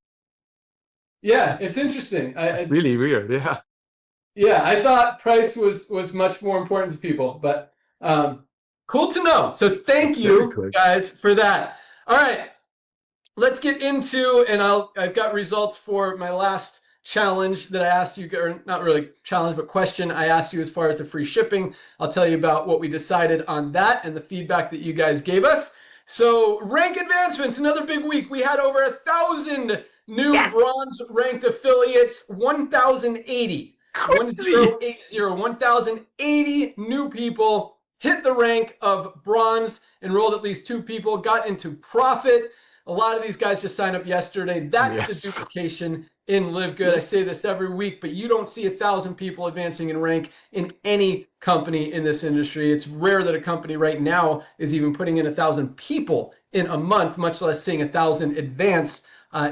Yeah, it's interesting.
It's really weird. Yeah.
Yeah, I thought price was much more important to people, but cool to know. So thank you guys for that. All right, let's get into, and I've got results for my last challenge that I asked you, or not really challenge, but question I asked you as far as the free shipping. I'll tell you about what we decided on that and the feedback that you guys gave us. So rank advancements, another big week. We had over 1,000 new
Yes.
bronze ranked affiliates, 1,080. 1,080 new people hit the rank of bronze, enrolled at least 2 people, got into profit. A lot of these guys just signed up yesterday. That's the duplication in LiveGood. I say this every week, but you don't see 1,000 people advancing in rank in any company in this industry. It's rare that a company right now is even putting in 1,000 people in a month, much less seeing 1,000 advance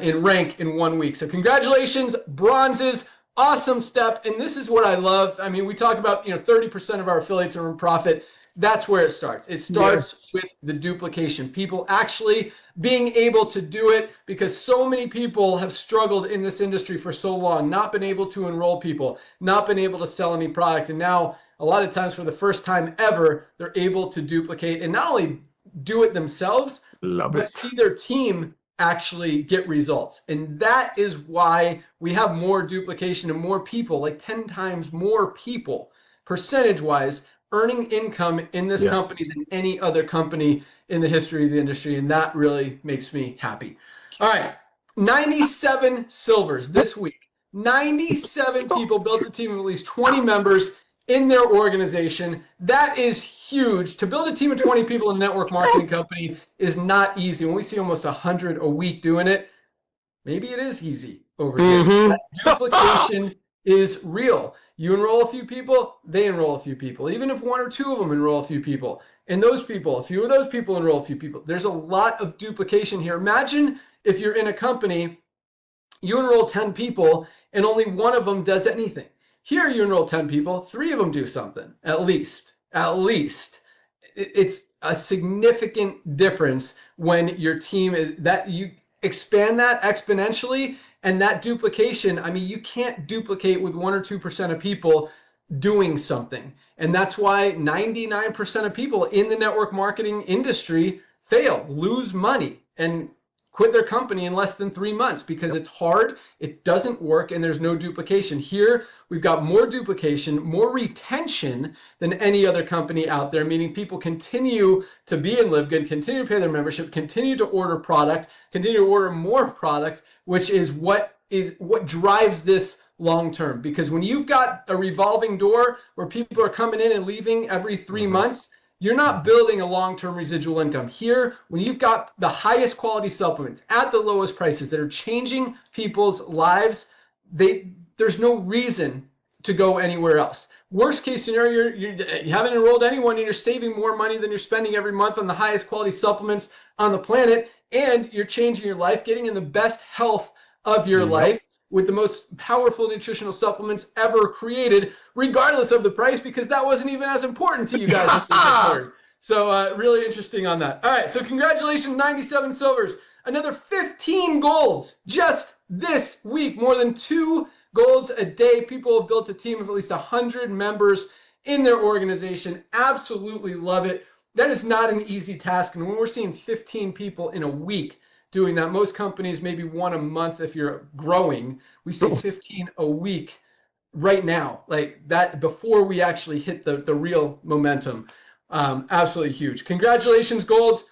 in rank in 1 week. So congratulations, bronzes. Awesome step. And this is what I love. I mean, we talk about, 30% of our affiliates are in profit. That's where it starts. It starts with the duplication. People actually being able to do it, because so many people have struggled in this industry for so long, not been able to enroll people, not been able to sell any product. And now a lot of times for the first time ever, they're able to duplicate and not only do it themselves, but see their team actually get results. And that is why we have more duplication and more people, like 10 times more people, percentage-wise, earning income in this company than any other company in the history of the industry. And that really makes me happy. All right, 97 silvers this week. 97 people built a team of at least 20 members in their organization. That is huge. To build a team of 20 people in a network marketing company is not easy. When we see almost 100 a week doing it, maybe it is easy over here. That duplication is real. You enroll a few people, they enroll a few people. Even if 1 or 2 of them enroll a few people, and those people, a few of those people enroll a few people. There's a lot of duplication here. Imagine if you're in a company, you enroll 10 people, and only 1 of them does anything. Here you enroll 10 people, 3 of them do something, at least. It's a significant difference when your team is, that you expand that exponentially, and that duplication, I mean, you can't duplicate with 1 or 2% of people doing something. And that's why 99% of people in the network marketing industry fail, lose money, and quit their company in less than 3 months, because it's hard, it doesn't work, and there's no duplication. Here, we've got more duplication, more retention than any other company out there, meaning people continue to be in LiveGood, continue to pay their membership, continue to order product, continue to order more product, which is what drives this long term. Because when you've got a revolving door where people are coming in and leaving every 3 months, you're not building a long-term residual income. Here, when you've got the highest quality supplements at the lowest prices that are changing people's lives, there's no reason to go anywhere else. Worst case scenario, you haven't enrolled anyone and you're saving more money than you're spending every month on the highest quality supplements on the planet, and you're changing your life, getting in the best health of your life with the most powerful nutritional supplements ever created, regardless of the price, because that wasn't even as important to you guys. So really interesting on that. All right, so congratulations, 97 silvers, another 15 golds just this week, more than 2 golds a day. People have built a team of at least 100 members in their organization. Absolutely love it. That is not an easy task. And when we're seeing 15 people in a week doing that, most companies maybe 1 a month if you're growing. We see 15 a week right now, like that, before we actually hit the real momentum. Absolutely huge. Congratulations, golds.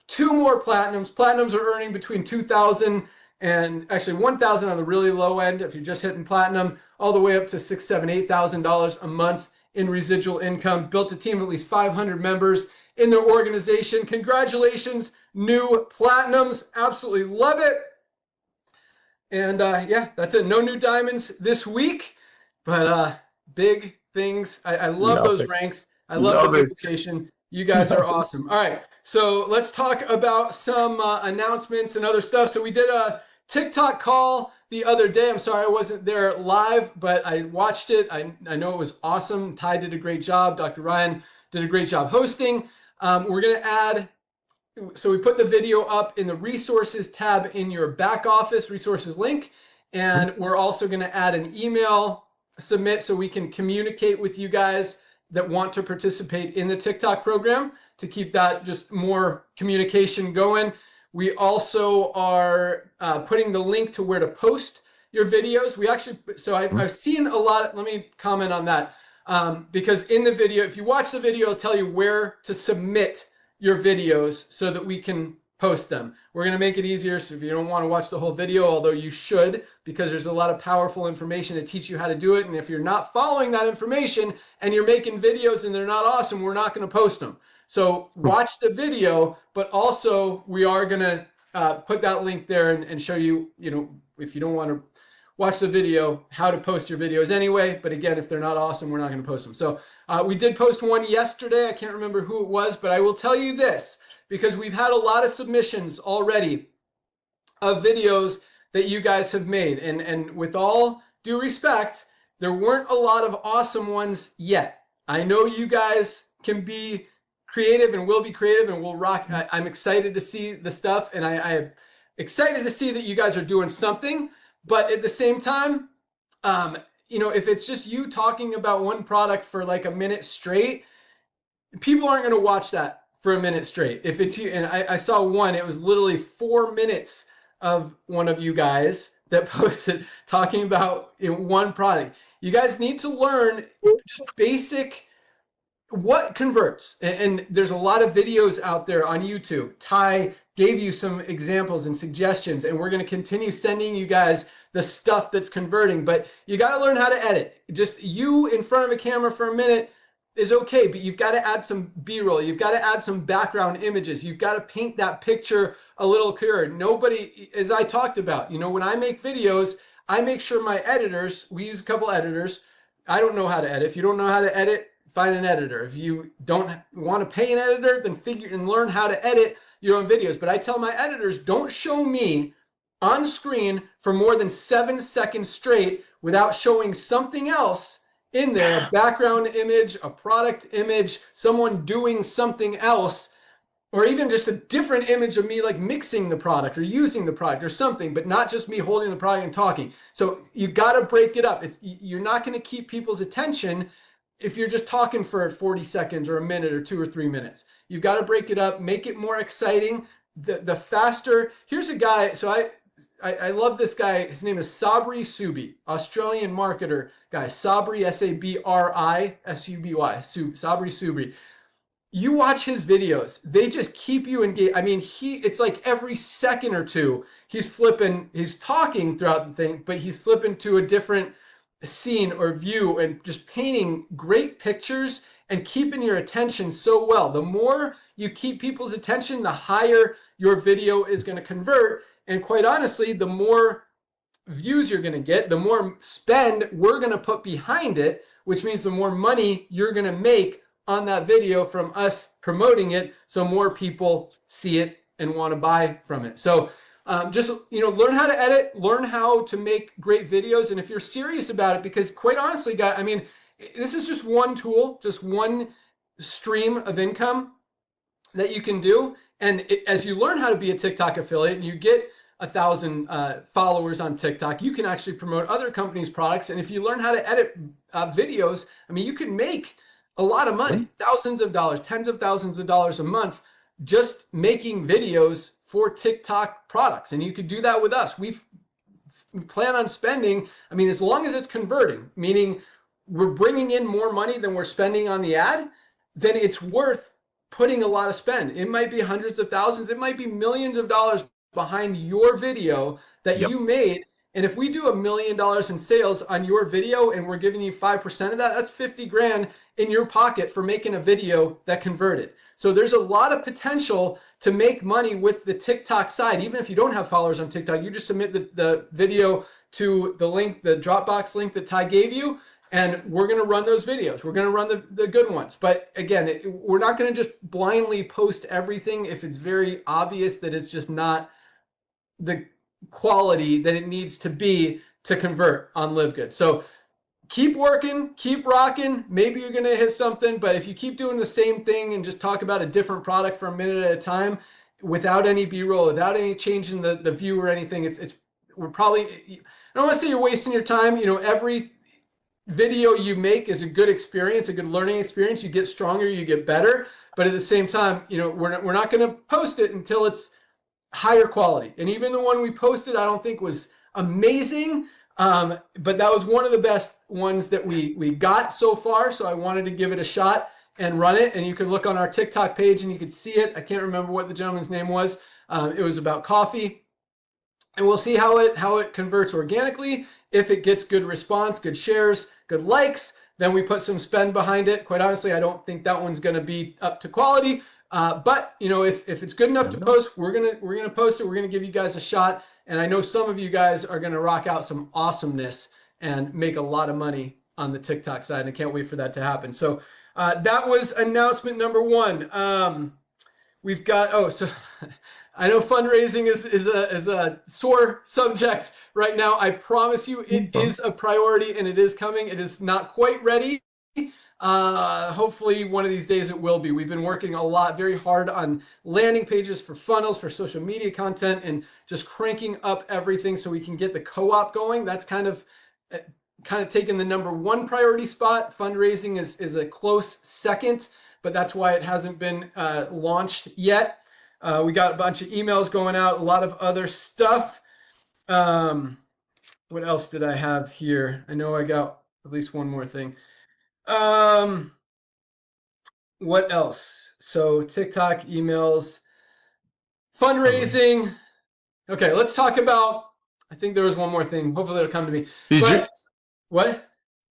2 more platinums. Platinums are earning between 2,000 and actually 1,000 on the really low end if you're just hitting platinum, all the way up to $6,000, $7,000, $8,000 a month in residual income. Built a team of at least 500 members in their organization. Congratulations, new platinums. Absolutely love it. And yeah, that's it. No new diamonds this week, but big things. I love those ranks. I love the duplication. You guys are awesome. All right, so let's talk about some announcements and other stuff. So we did a TikTok call the other day. I'm sorry I wasn't there live, but I watched it. I know it was awesome. Ty did a great job. Dr. Ryan did a great job hosting. We're going to add, so we put the video up in the resources tab in your back office, resources link, and we're also going to add an email submit so we can communicate with you guys that want to participate in the TikTok program to keep that just more communication going. We also are putting the link to where to post your videos. We actually, so I've seen a lot, let me comment on that. Because in the video, if you watch the video, it'll tell you where to submit your videos so that we can post them. We're going to make it easier. So if you don't want to watch the whole video, although you should, because there's a lot of powerful information to teach you how to do it. And if you're not following that information and you're making videos and they're not awesome, we're not going to post them. So watch the video, but also we are going to put that link there and show you, if you don't want to watch the video, how to post your videos anyway. But again, if they're not awesome, we're not going to post them. So we did post one yesterday. I can't remember who it was, but I will tell you this, because we've had a lot of submissions already of videos that you guys have made. And with all due respect, there weren't a lot of awesome ones yet. I know you guys can be creative and will be creative and will rock. I'm excited to see the stuff, and I'm excited to see that you guys are doing something. But at the same time, if it's just you talking about one product for like a minute straight, people aren't going to watch that for a minute straight. If it's you, and I saw one, it was literally 4 minutes of one of you guys that posted talking about one product. You guys need to learn just basic what converts. And there's a lot of videos out there on YouTube. Ty gave you some examples and suggestions, and we're going to continue sending you guys the stuff that's converting, but you got to learn how to edit. Just you in front of a camera for a minute is okay, but you've got to add some B-roll. You've got to add some background images. You've got to paint that picture a little clearer. Nobody, as I talked about, when I make videos, I make sure my editors, we use a couple editors. I don't know how to edit. If you don't know how to edit, find an editor. If you don't want to pay an editor, then figure and learn how to edit your own videos. But I tell my editors, don't show me on screen for more than 7 seconds straight without showing something else in there, a background image, a product image, someone doing something else, or even just a different image of me like mixing the product or using the product or something, but not just me holding the product and talking. So you got to break it up. You're not going to keep people's attention if you're just talking for 40 seconds or a minute or 2 or 3 minutes. You've got to break it up, make it more exciting. The faster, here's a guy, so I love this guy. His name is Sabri Suby, Australian marketer guy. Sabri, S-A-B-R-I-S-U-B-Y, Sabri Suby. You watch his videos, they just keep you engaged. I mean, it's like every second or two, he's talking throughout the thing, but he's flipping to a different scene or view and just painting great pictures and keeping your attention so well. The more you keep people's attention, the higher your video is going to convert. And quite honestly, the more views you're going to get, the more spend we're going to put behind it, which means the more money you're going to make on that video from us promoting it, so more people see it and want to buy from it. So just learn how to edit, learn how to make great videos. And if you're serious about it, because quite honestly, guys, I mean, this is just one tool, just one stream of income that you can do. And as you learn how to be a TikTok affiliate and you get 1,000 followers on TikTok, you can actually promote other companies' products. And if you learn how to edit videos, I mean, you can make a lot of money, thousands of dollars, tens of thousands of dollars a month, just making videos for TikTok products. And you could do that with us. We plan on spending, I mean, as long as it's converting, meaning we're bringing in more money than we're spending on the ad, then it's worth putting a lot of spend. It might be hundreds of thousands, it might be millions of dollars behind your video that you made. And if we do $1 million in sales on your video and we're giving you 5% of that, that's 50 grand in your pocket for making a video that converted. So there's a lot of potential to make money with the TikTok side. Even if you don't have followers on TikTok, you just submit the video to the link, the Dropbox link that Ty gave you, and we're going to run those videos. We're going to run the good ones. But again, we're not going to just blindly post everything if it's very obvious that it's just not the quality that it needs to be to convert on LiveGood. So keep working, keep rocking. Maybe you're going to hit something, but if you keep doing the same thing and just talk about a different product for a minute at a time without any B-roll, without any change in the view or anything, we're probably, I don't want to say you're wasting your time. Every video you make is a good experience, a good learning experience. You get stronger, you get better, but at the same time, we're not going to post it until it's higher quality. And even the one we posted, I don't think was amazing, but that was one of the best ones that we got so far. So I wanted to give it a shot and run it. And you can look on our TikTok page and you can see it. I can't remember what the gentleman's name was, It was about coffee. And we'll see how it converts organically. If it gets good response, good shares, good likes, then we put some spend behind it. Quite honestly, I don't think that one's going to be up to quality. But you know, if it's good enough to post, we're gonna post it. We're gonna give you guys a shot. And I know some of you guys are gonna rock out some awesomeness and make a lot of money on the TikTok side. And I can't wait for that to happen. So that was announcement number one. We've got so. I know fundraising is a sore subject right now. I promise you it is a priority and it is coming. It is not quite ready. Hopefully one of these days it will be. We've been working a lot, very hard on landing pages for funnels, for social media content, and just cranking up everything so we can get the co-op going. That's kind of taken the number one priority spot. Fundraising is a close second, but that's why it hasn't been launched yet. We got a bunch of emails going out, a lot of other stuff. What else did I have here? I know I got at least one more thing. What else? So TikTok, emails, fundraising. Okay, let's talk about, I think there was one more thing. Hopefully it'll come to me. What?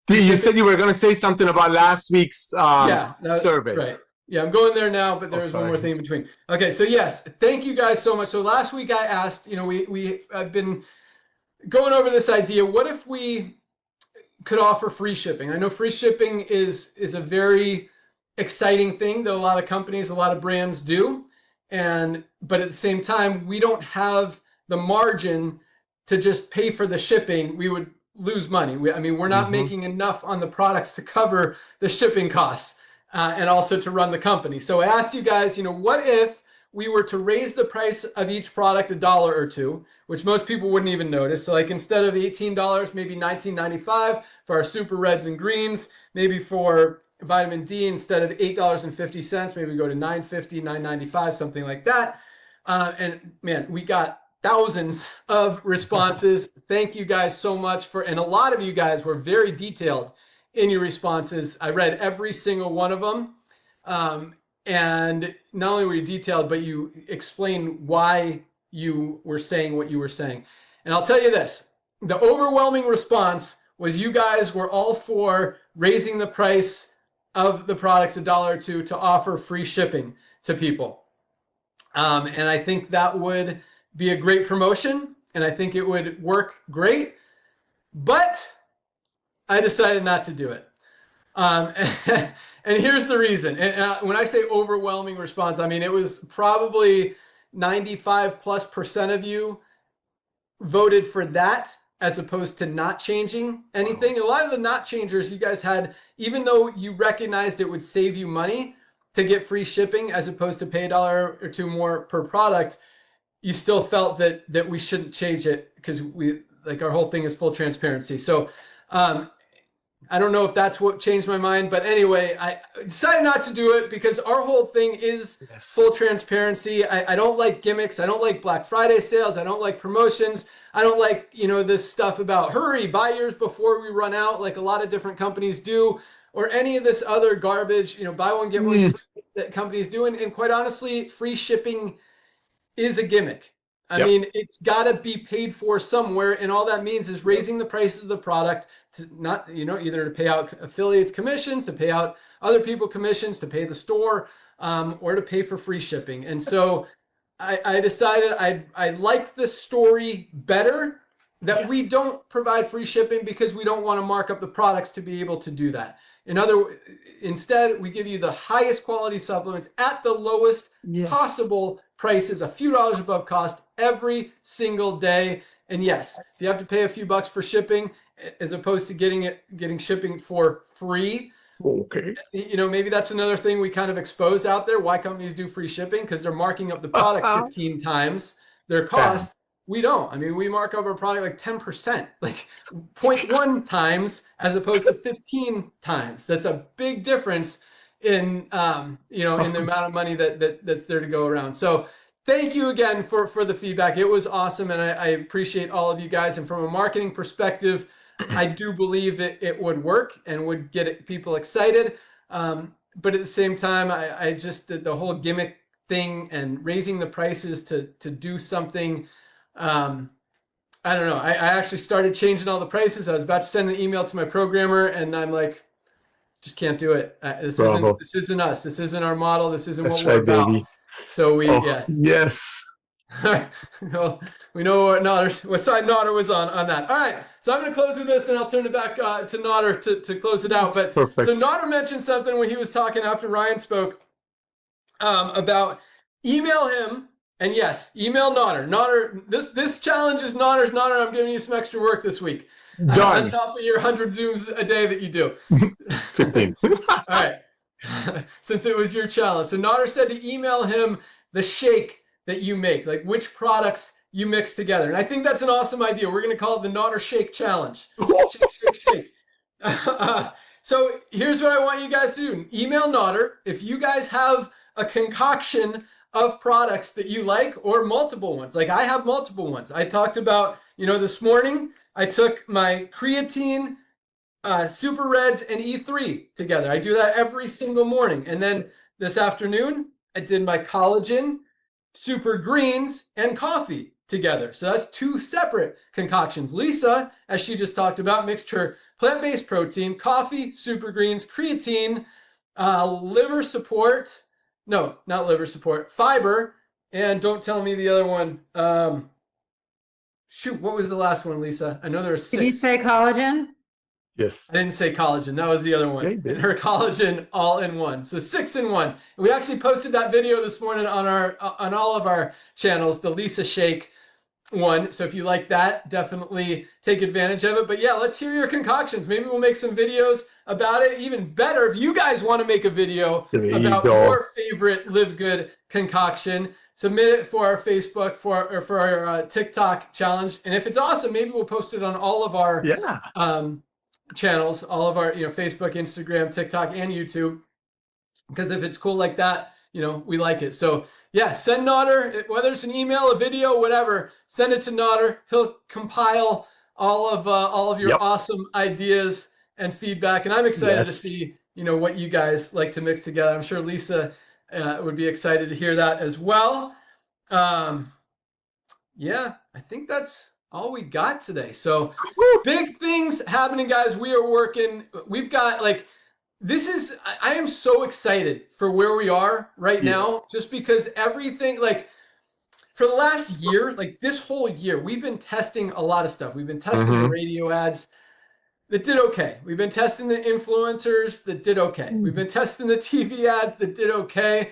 You said you were going to say something about last week's survey.
Right. Yeah, I'm going there now, but there's one more thing in between. Okay, so yes, thank you guys so much. So last week I asked, you know, I've been going over this idea. What if we could offer free shipping? I know free shipping is a very exciting thing that a lot of companies, a lot of brands do. But at the same time, we don't have the margin to just pay for the shipping. We would lose money. We're not making enough on the products to cover the shipping costs. And also to run the company. So I asked you guys, you know, what if we were to raise the price of each product $1 or $2, which most people wouldn't even notice. So like instead of $18, maybe $19.95 for our super reds and greens, maybe for vitamin D, instead of $8.50, maybe go to $9.50, $9.95, something like that. And man, we got thousands of responses. Thank you guys so much and a lot of you guys were very detailed in your responses. I read every single one of them. And not only were you detailed, but you explained why you were saying what you were saying. And I'll tell you this, the overwhelming response was you guys were all for raising the price of the products $1 or $2 to offer free shipping to people. And I think that would be a great promotion and I think it would work great, but I decided not to do it. And here's the reason. And when I say overwhelming response, I mean, it was probably 95+% of you voted for that as opposed to not changing anything. A lot of the not changers you guys had, even though you recognized it would save you money to get free shipping as opposed to pay $1 or $2 more per product, you still felt that we shouldn't change it because our whole thing is full transparency. So I don't know if that's what changed my mind, but anyway, I decided not to do it because our whole thing is full transparency. I don't like gimmicks. I don't like Black Friday sales. I don't like promotions. I don't like, you know, this stuff about hurry, buy yours before we run out, like a lot of different companies do, or any of this other garbage, you know, buy one, get one free that companies do. And quite honestly, free shipping is a gimmick. I mean, it's got to be paid for somewhere. And all that means is raising the price of the product to not, you know, either to pay out affiliates commissions, to pay out other people commissions, to pay the store, or to pay for free shipping. And so I decided I like the story better that we don't provide free shipping because we don't want to mark up the products to be able to do that. Instead, we give you the highest quality supplements at the lowest possible prices, a few dollars above cost every single day. And yes, you have to pay a few bucks for shipping as opposed to getting shipping for free.
Okay.
You know, maybe that's another thing we kind of expose out there, why companies do free shipping, because they're marking up the product 15 times their cost. We don't. I mean, we mark up our product like 10%, like 0.1 times as opposed to 15 times. That's a big difference in, you know, in the amount of money that's there to go around. So thank you again for the feedback. It was awesome. And I appreciate all of you guys. And from a marketing perspective, I do believe it would work and would get people excited. But at the same time, I just, the whole gimmick thing and raising the prices to do something. I don't know. I actually started changing all the prices. I was about to send an email to my programmer, and I'm like, just can't do it. This isn't us. This isn't our model. This isn't
That's
what we're
right,
about.
baby.
So we,
Oh,
yeah.
yes.
Well, we know what side Nodder was on that. All right. So I'm going to close with this, and I'll turn it back to Nodder to close it out. But
Perfect.
so Nodder mentioned something when he was talking after Ryan spoke about email him. And yes, email Nodder. Nodder, this challenge is Nodder's. Nodder, I'm giving you some extra work this week.
Done.
On top of your 100 Zooms a day that you do.
15.
All right. Since it was your challenge. So Nodder said to email him the shake that you make, like which products you mix together. And I think that's an awesome idea. We're going to call it the Nodder Shake Challenge. Shake. So here's what I want you guys to do. Email Nodder. If you guys have a concoction of products that you like, or multiple ones. Like I have multiple ones. I talked about, this morning, I took my creatine, Super Reds, and E3 together. I do that every single morning. And then this afternoon, I did my collagen, Super Greens, and coffee together. So that's 2 separate concoctions. Lisa, as she just talked about, mixed her plant-based protein, coffee, Super Greens, creatine, liver support. No, not liver support. Fiber, and don't tell me the other one. Shoot, what was the last one, Lisa? I know there were 6.
Did you say collagen?
Yes.
I didn't say collagen. That was the other one.
Yeah, you did.
And her collagen all in one. So 6 in 1. And we actually posted that video this morning on all of our channels, the Lisa Shake one. So if you like that, definitely take advantage of it. But yeah, let's hear your concoctions. Maybe we'll make some videos about it. Even better, if you guys want to make a video about your favorite LiveGood concoction, submit it for our Facebook for our TikTok challenge. And if it's awesome, maybe we'll post it on all of our channels, all of our Facebook, Instagram, TikTok, and YouTube. Because if it's cool like that, we like it. So yeah, send Nodder, whether it's an email, a video, whatever, send it to Nodder. He'll compile all of your awesome ideas and feedback. And I'm excited to see, what you guys like to mix together. I'm sure Lisa would be excited to hear that as well. Yeah, I think that's all we got today. So big things happening, guys. We are working. We've got I am so excited for where we are right now, just because everything, for the last year, this whole year, we've been testing a lot of stuff. We've been testing the radio ads that did okay. We've been testing the influencers that did okay. We've been testing the TV ads that did okay.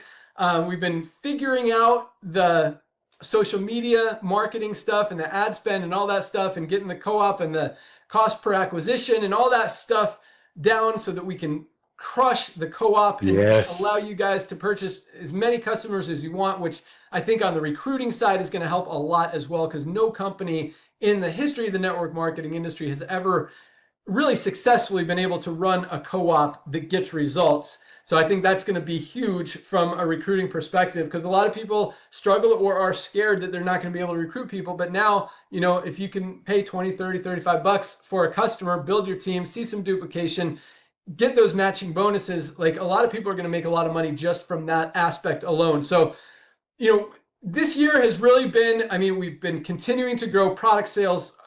We've been figuring out the social media marketing stuff and the ad spend and all that stuff, and getting the co-op and the cost per acquisition and all that stuff down so that we can crush the co-op and allow you guys to purchase as many customers as you want, which I think on the recruiting side is going to help a lot as well, because no company in the history of the network marketing industry has ever really successfully been able to run a co-op that gets results. So I think that's going to be huge from a recruiting perspective, because a lot of people struggle or are scared that they're not going to be able to recruit people. But now, if you can pay 20, 30, 35 bucks for a customer, build your team, see some duplication, get those matching bonuses, a lot of people are going to make a lot of money just from that aspect alone. So, this year has really been, we've been continuing to grow. Product sales,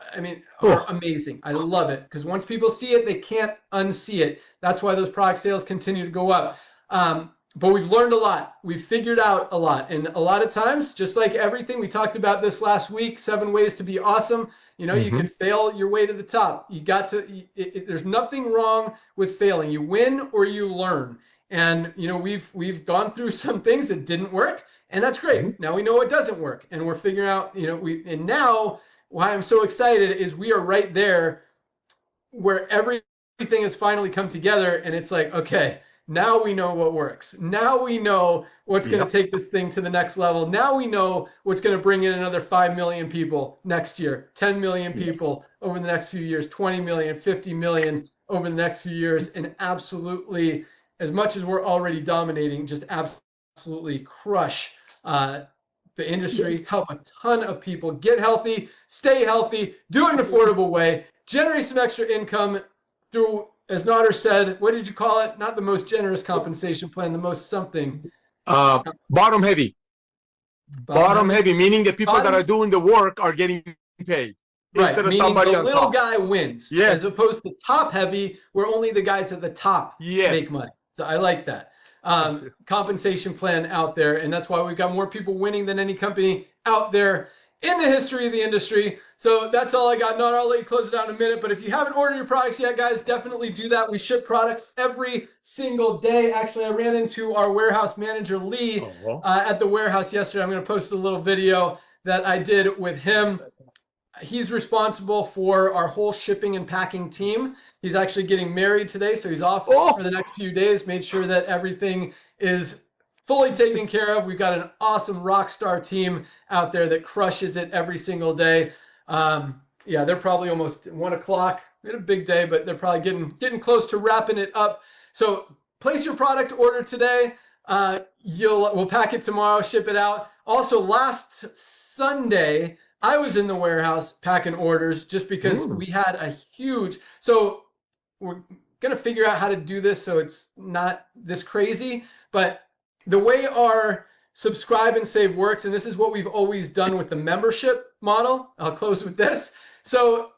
are amazing. I love it, because once people see it, they can't unsee it. That's why those product sales continue to go up. But we've learned a lot. We've figured out a lot. And a lot of times, just like everything, we talked about this last week, 7 ways to be awesome. You can fail your way to the top. You got to, there's nothing wrong with failing. You win or you learn. And, we've gone through some things that didn't work, and that's great. Now we know it doesn't work, and we're figuring out, and now why I'm so excited is we are right there where everything has finally come together, and it's like, okay, now we know what works. Now we know what's going to take this thing to the next level. Now we know what's going to bring in another 5 million people next year, 10 million people over the next few years, 20 million, 50 million over the next few years. And absolutely, as much as we're already dominating, just absolutely crush the industry, help a ton of people get healthy, stay healthy, do it in an affordable way, generate some extra income through, as Nodder said, what did you call it? Not the most generous compensation plan, the most something.
Bottom heavy. Bottom heavy, meaning the people that
Bottom-
are doing the work are getting paid.
Right,
Instead of
meaning
somebody
the
on
little
top.
guy wins,
Yes.
as opposed to top heavy, where only the guys at the top
Yes.
make money. So I like that compensation plan out there, and that's why we've got more people winning than any company out there in the history of the industry. So that's all I got. Not I'll let you close it out in a minute, but if you haven't ordered your products yet, guys, definitely do that. We ship products every single day. Actually, I ran into our warehouse manager, Lee, at the warehouse yesterday. I'm going to post a little video that I did with him. He's responsible for our whole shipping and packing team. He's actually getting married today, so he's off for the next few days. Made sure that everything is fully taken care of. We've got an awesome rock star team out there that crushes it every single day. Yeah, they're probably almost 1 o'clock. We had a big day, but they're probably getting close to wrapping it up. So place your product order today. We'll pack it tomorrow, ship it out. Also, last Sunday, I was in the warehouse packing orders just because we had a huge, so we're going to figure out how to do this so it's not this crazy, but the way our subscribe and save works, and this is what we've always done with the membership model. I'll close with this. So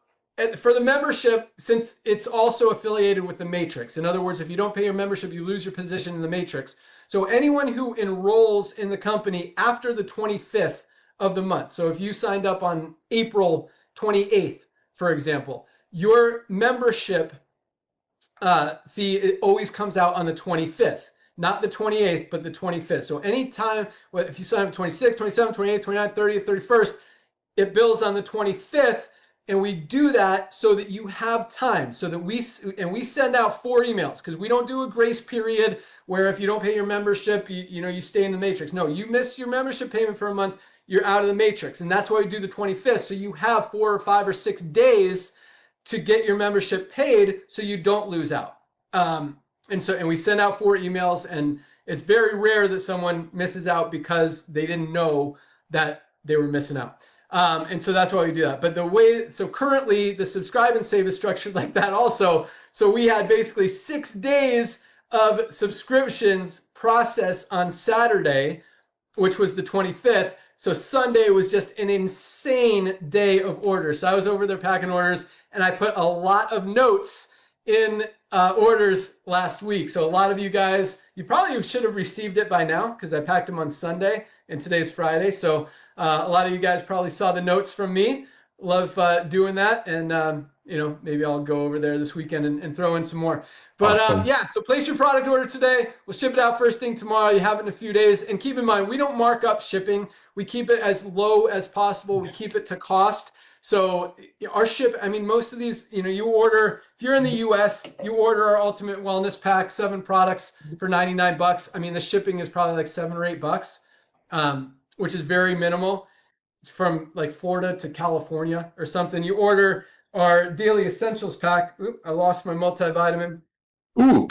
for the membership, since it's also affiliated with the matrix, in other words, if you don't pay your membership, you lose your position in the matrix. So anyone who enrolls in the company after the 25th of the month. So if you signed up on April 28th, for example, your membership fee always comes out on the 25th, not the 28th, but the 25th. So anytime, if you sign up 26, 27, 28, 29, 30th, 31st, it bills on the 25th. And we do that so that you have time, so that we send out 4 emails, because we don't do a grace period where if you don't pay your membership, you stay in the matrix. No, you miss your membership payment for a month, you're out of the matrix. And that's why we do the 25th. So you have 4 or 5 or 6 days to get your membership paid so you don't lose out. And we send out 4 emails, and it's very rare that someone misses out because they didn't know that they were missing out. And so that's why we do that. But so currently the subscribe and save is structured like that also. So we had basically 6 days of subscriptions process on Saturday, which was the 25th. So Sunday was just an insane day of orders. So I was over there packing orders, and I put a lot of notes in orders last week. So a lot of you guys, you probably should have received it by now because I packed them on Sunday and today's Friday. So a lot of you guys probably saw the notes from me. Love doing that. And, maybe I'll go over there this weekend and throw in some more. But
awesome.
So place your product order today. We'll ship it out first thing tomorrow. You have it in a few days. And keep in mind, we don't mark up shipping. We keep it as low as possible. We keep it to cost. So our most of these, you order, if you're in the US, you order our Ultimate Wellness Pack, 7 products for $99. I mean, the shipping is probably like $7 or $8, which is very minimal, from like Florida to California or something. You order our Daily Essentials Pack. Oop, I lost my multivitamin.
Ooh.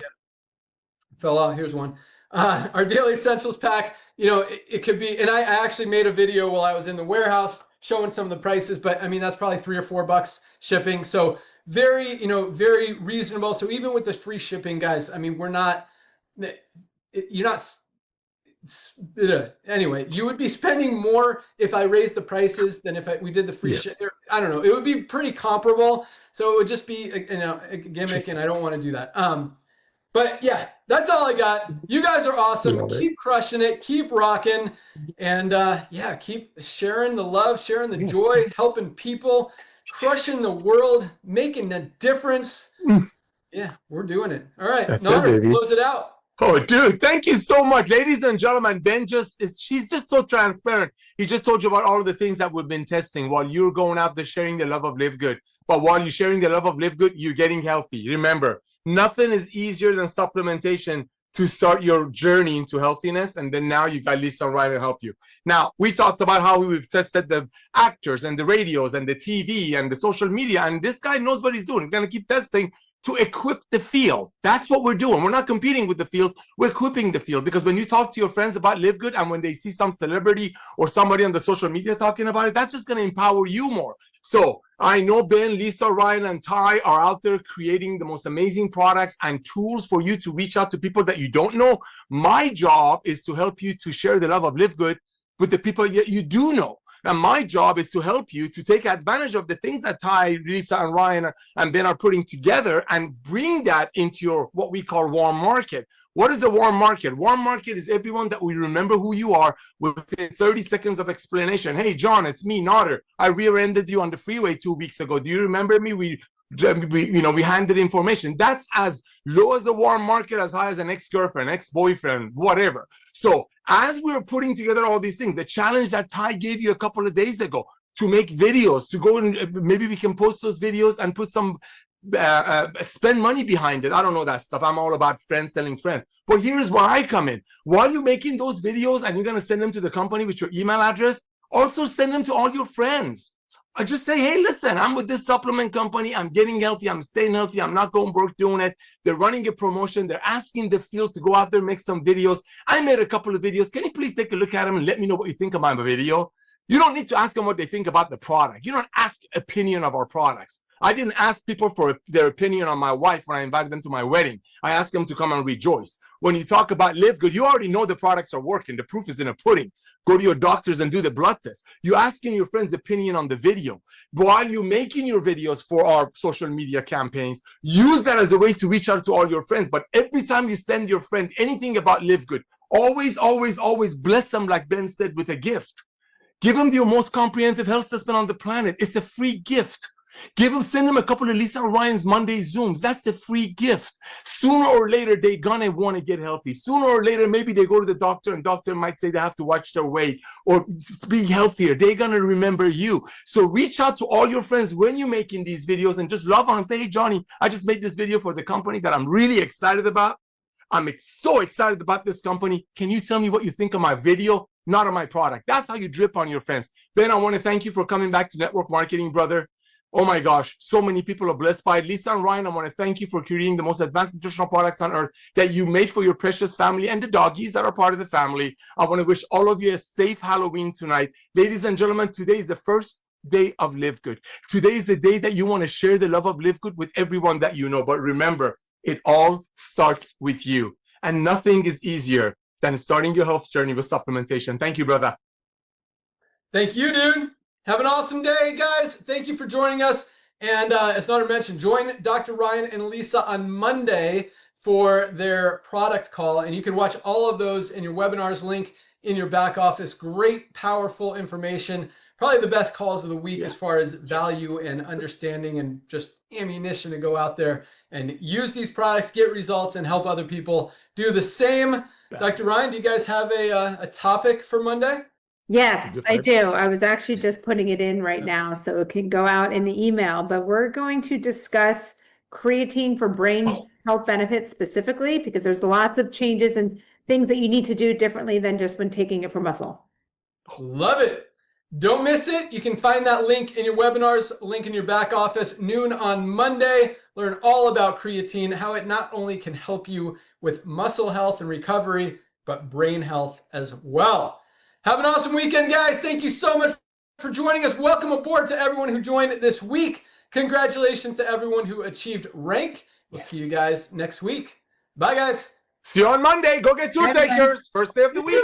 Fell out. Here's one. Our Daily Essentials Pack, it could be, and I actually made a video while I was in the warehouse showing some of the prices, but I mean, that's probably $3 or $4 shipping. So very, very reasonable. So even with the free shipping, guys, I mean, anyway, you would be spending more if I raised the prices than if we did the free shipping. I don't know. It would be pretty comparable. So it would just be, a gimmick, and I don't want to do that. But yeah, that's all I got. You guys are awesome. Keep crushing it. Keep rocking. And keep sharing the love, sharing the joy, helping people, crushing the world, making a difference. Yeah, we're doing it. All right. Close it out.
Oh, dude, thank you so much. Ladies and gentlemen, Ben he's just so transparent. He just told you about all of the things that we've been testing while you're going out there sharing the love of LiveGood. But while you're sharing the love of LiveGood, you're getting healthy. Remember, nothing is easier than supplementation to start your journey into healthiness. And then now you got Lisa right to help you. Now, we talked about how we've tested the actors and the radios and the TV and the social media. And this guy knows what he's doing. He's going to keep testing to equip the field. That's what we're doing. We're not competing with the field. We're equipping the field, because when you talk to your friends about LiveGood, and when they see some celebrity or somebody on the social media talking about it, that's just going to empower you more. So I know Ben, Lisa, Ryan, and Ty are out there creating the most amazing products and tools for you to reach out to people that you don't know. My job is to help you to share the love of LiveGood with the people you do know. And my job is to help you to take advantage of the things that Ty, Lisa, and Ryan and Ben are putting together and bring that into your what we call warm market. What is a warm market? Warm market is everyone that we remember who you are within 30 seconds of explanation. Hey, John, it's me, Nader. I rear-ended you on the freeway 2 weeks ago. Do you remember me? We handed information. That's as low as a warm market, as high as an ex-girlfriend, ex-boyfriend, whatever. So as we're putting together all these things, the challenge that Ty gave you a couple of days ago to make videos, to go and maybe we can post those videos and put some spend money behind it. I don't know that stuff. I'm all about friends selling friends. But here's where I come in. While you're making those videos and you're going to send them to the company with your email address, also send them to all your friends. I just say, hey, listen, I'm with this supplement company. I'm getting healthy. I'm staying healthy. I'm not going broke doing it. They're running a promotion. They're asking the field to go out there and make some videos. I made a couple of videos. Can you please take a look at them and let me know what you think about my video? You don't need to ask them what they think about the product. You don't ask opinion of our products. I didn't ask people for their opinion on my wife when I invited them to my wedding. I asked them to come and rejoice. When you talk about LiveGood, you already know the products are working. The proof is in the pudding. Go to your doctors and do the blood test. You're asking your friends' opinion on the video. While you're making your videos for our social media campaigns, use that as a way to reach out to all your friends. But every time you send your friend anything about LiveGood, always, always, always bless them, like Ben said, with a gift. Give them your most comprehensive health assessment on the planet. It's a free gift. Send them a couple of Lisa and Ryan's Monday Zooms. That's a free gift. Sooner or later, they're gonna want to get healthy. Sooner or later, maybe they go to the doctor and doctor might say they have to watch their weight or be healthier. They're gonna remember you. So reach out to all your friends when you're making these videos and just love on them. Say, hey, Johnny, I just made this video for the company that I'm really excited about. I'm so excited about this company. Can you tell me what you think of my video? Not of my product. That's how you drip on your friends. Ben, I want to thank you for coming back to network marketing, brother. Oh my gosh, so many people are blessed by it. Lisa and Ryan, I want to thank you for creating the most advanced nutritional products on earth that you made for your precious family and the doggies that are part of the family. I want to wish all of you a safe Halloween tonight. Ladies and gentlemen, today is the first day of LiveGood. Today is the day that you want to share the love of LiveGood with everyone that you know. But remember, it all starts with you. And nothing is easier than starting your health journey with supplementation. Thank you, brother.
Thank you, dude. Have an awesome day, guys. Thank you for joining us. And as Nader mentioned, join Dr. Ryan and Lisa on Monday for their product call. And you can watch all of those in your webinars link in your back office. Great, powerful information. Probably the best calls of the week as far as value and understanding and just ammunition to go out there and use these products, get results, and help other people do the same. Dr. Ryan, do you guys have a topic for Monday?
Yes, I do. I was actually just putting it in right now, so it can go out in the email, but we're going to discuss creatine for brain health benefits specifically, because there's lots of changes and things that you need to do differently than just when taking it for muscle.
Love it. Don't miss it. You can find that link in your webinars, link in your back office, noon on Monday. Learn all about creatine, how it not only can help you with muscle health and recovery, but brain health as well. Have an awesome weekend, guys. Thank you so much for joining us. Welcome aboard to everyone who joined this week. Congratulations to everyone who achieved rank. We'll see you guys next week. Bye, guys.
See you on Monday. Go get your takers. First day of the week.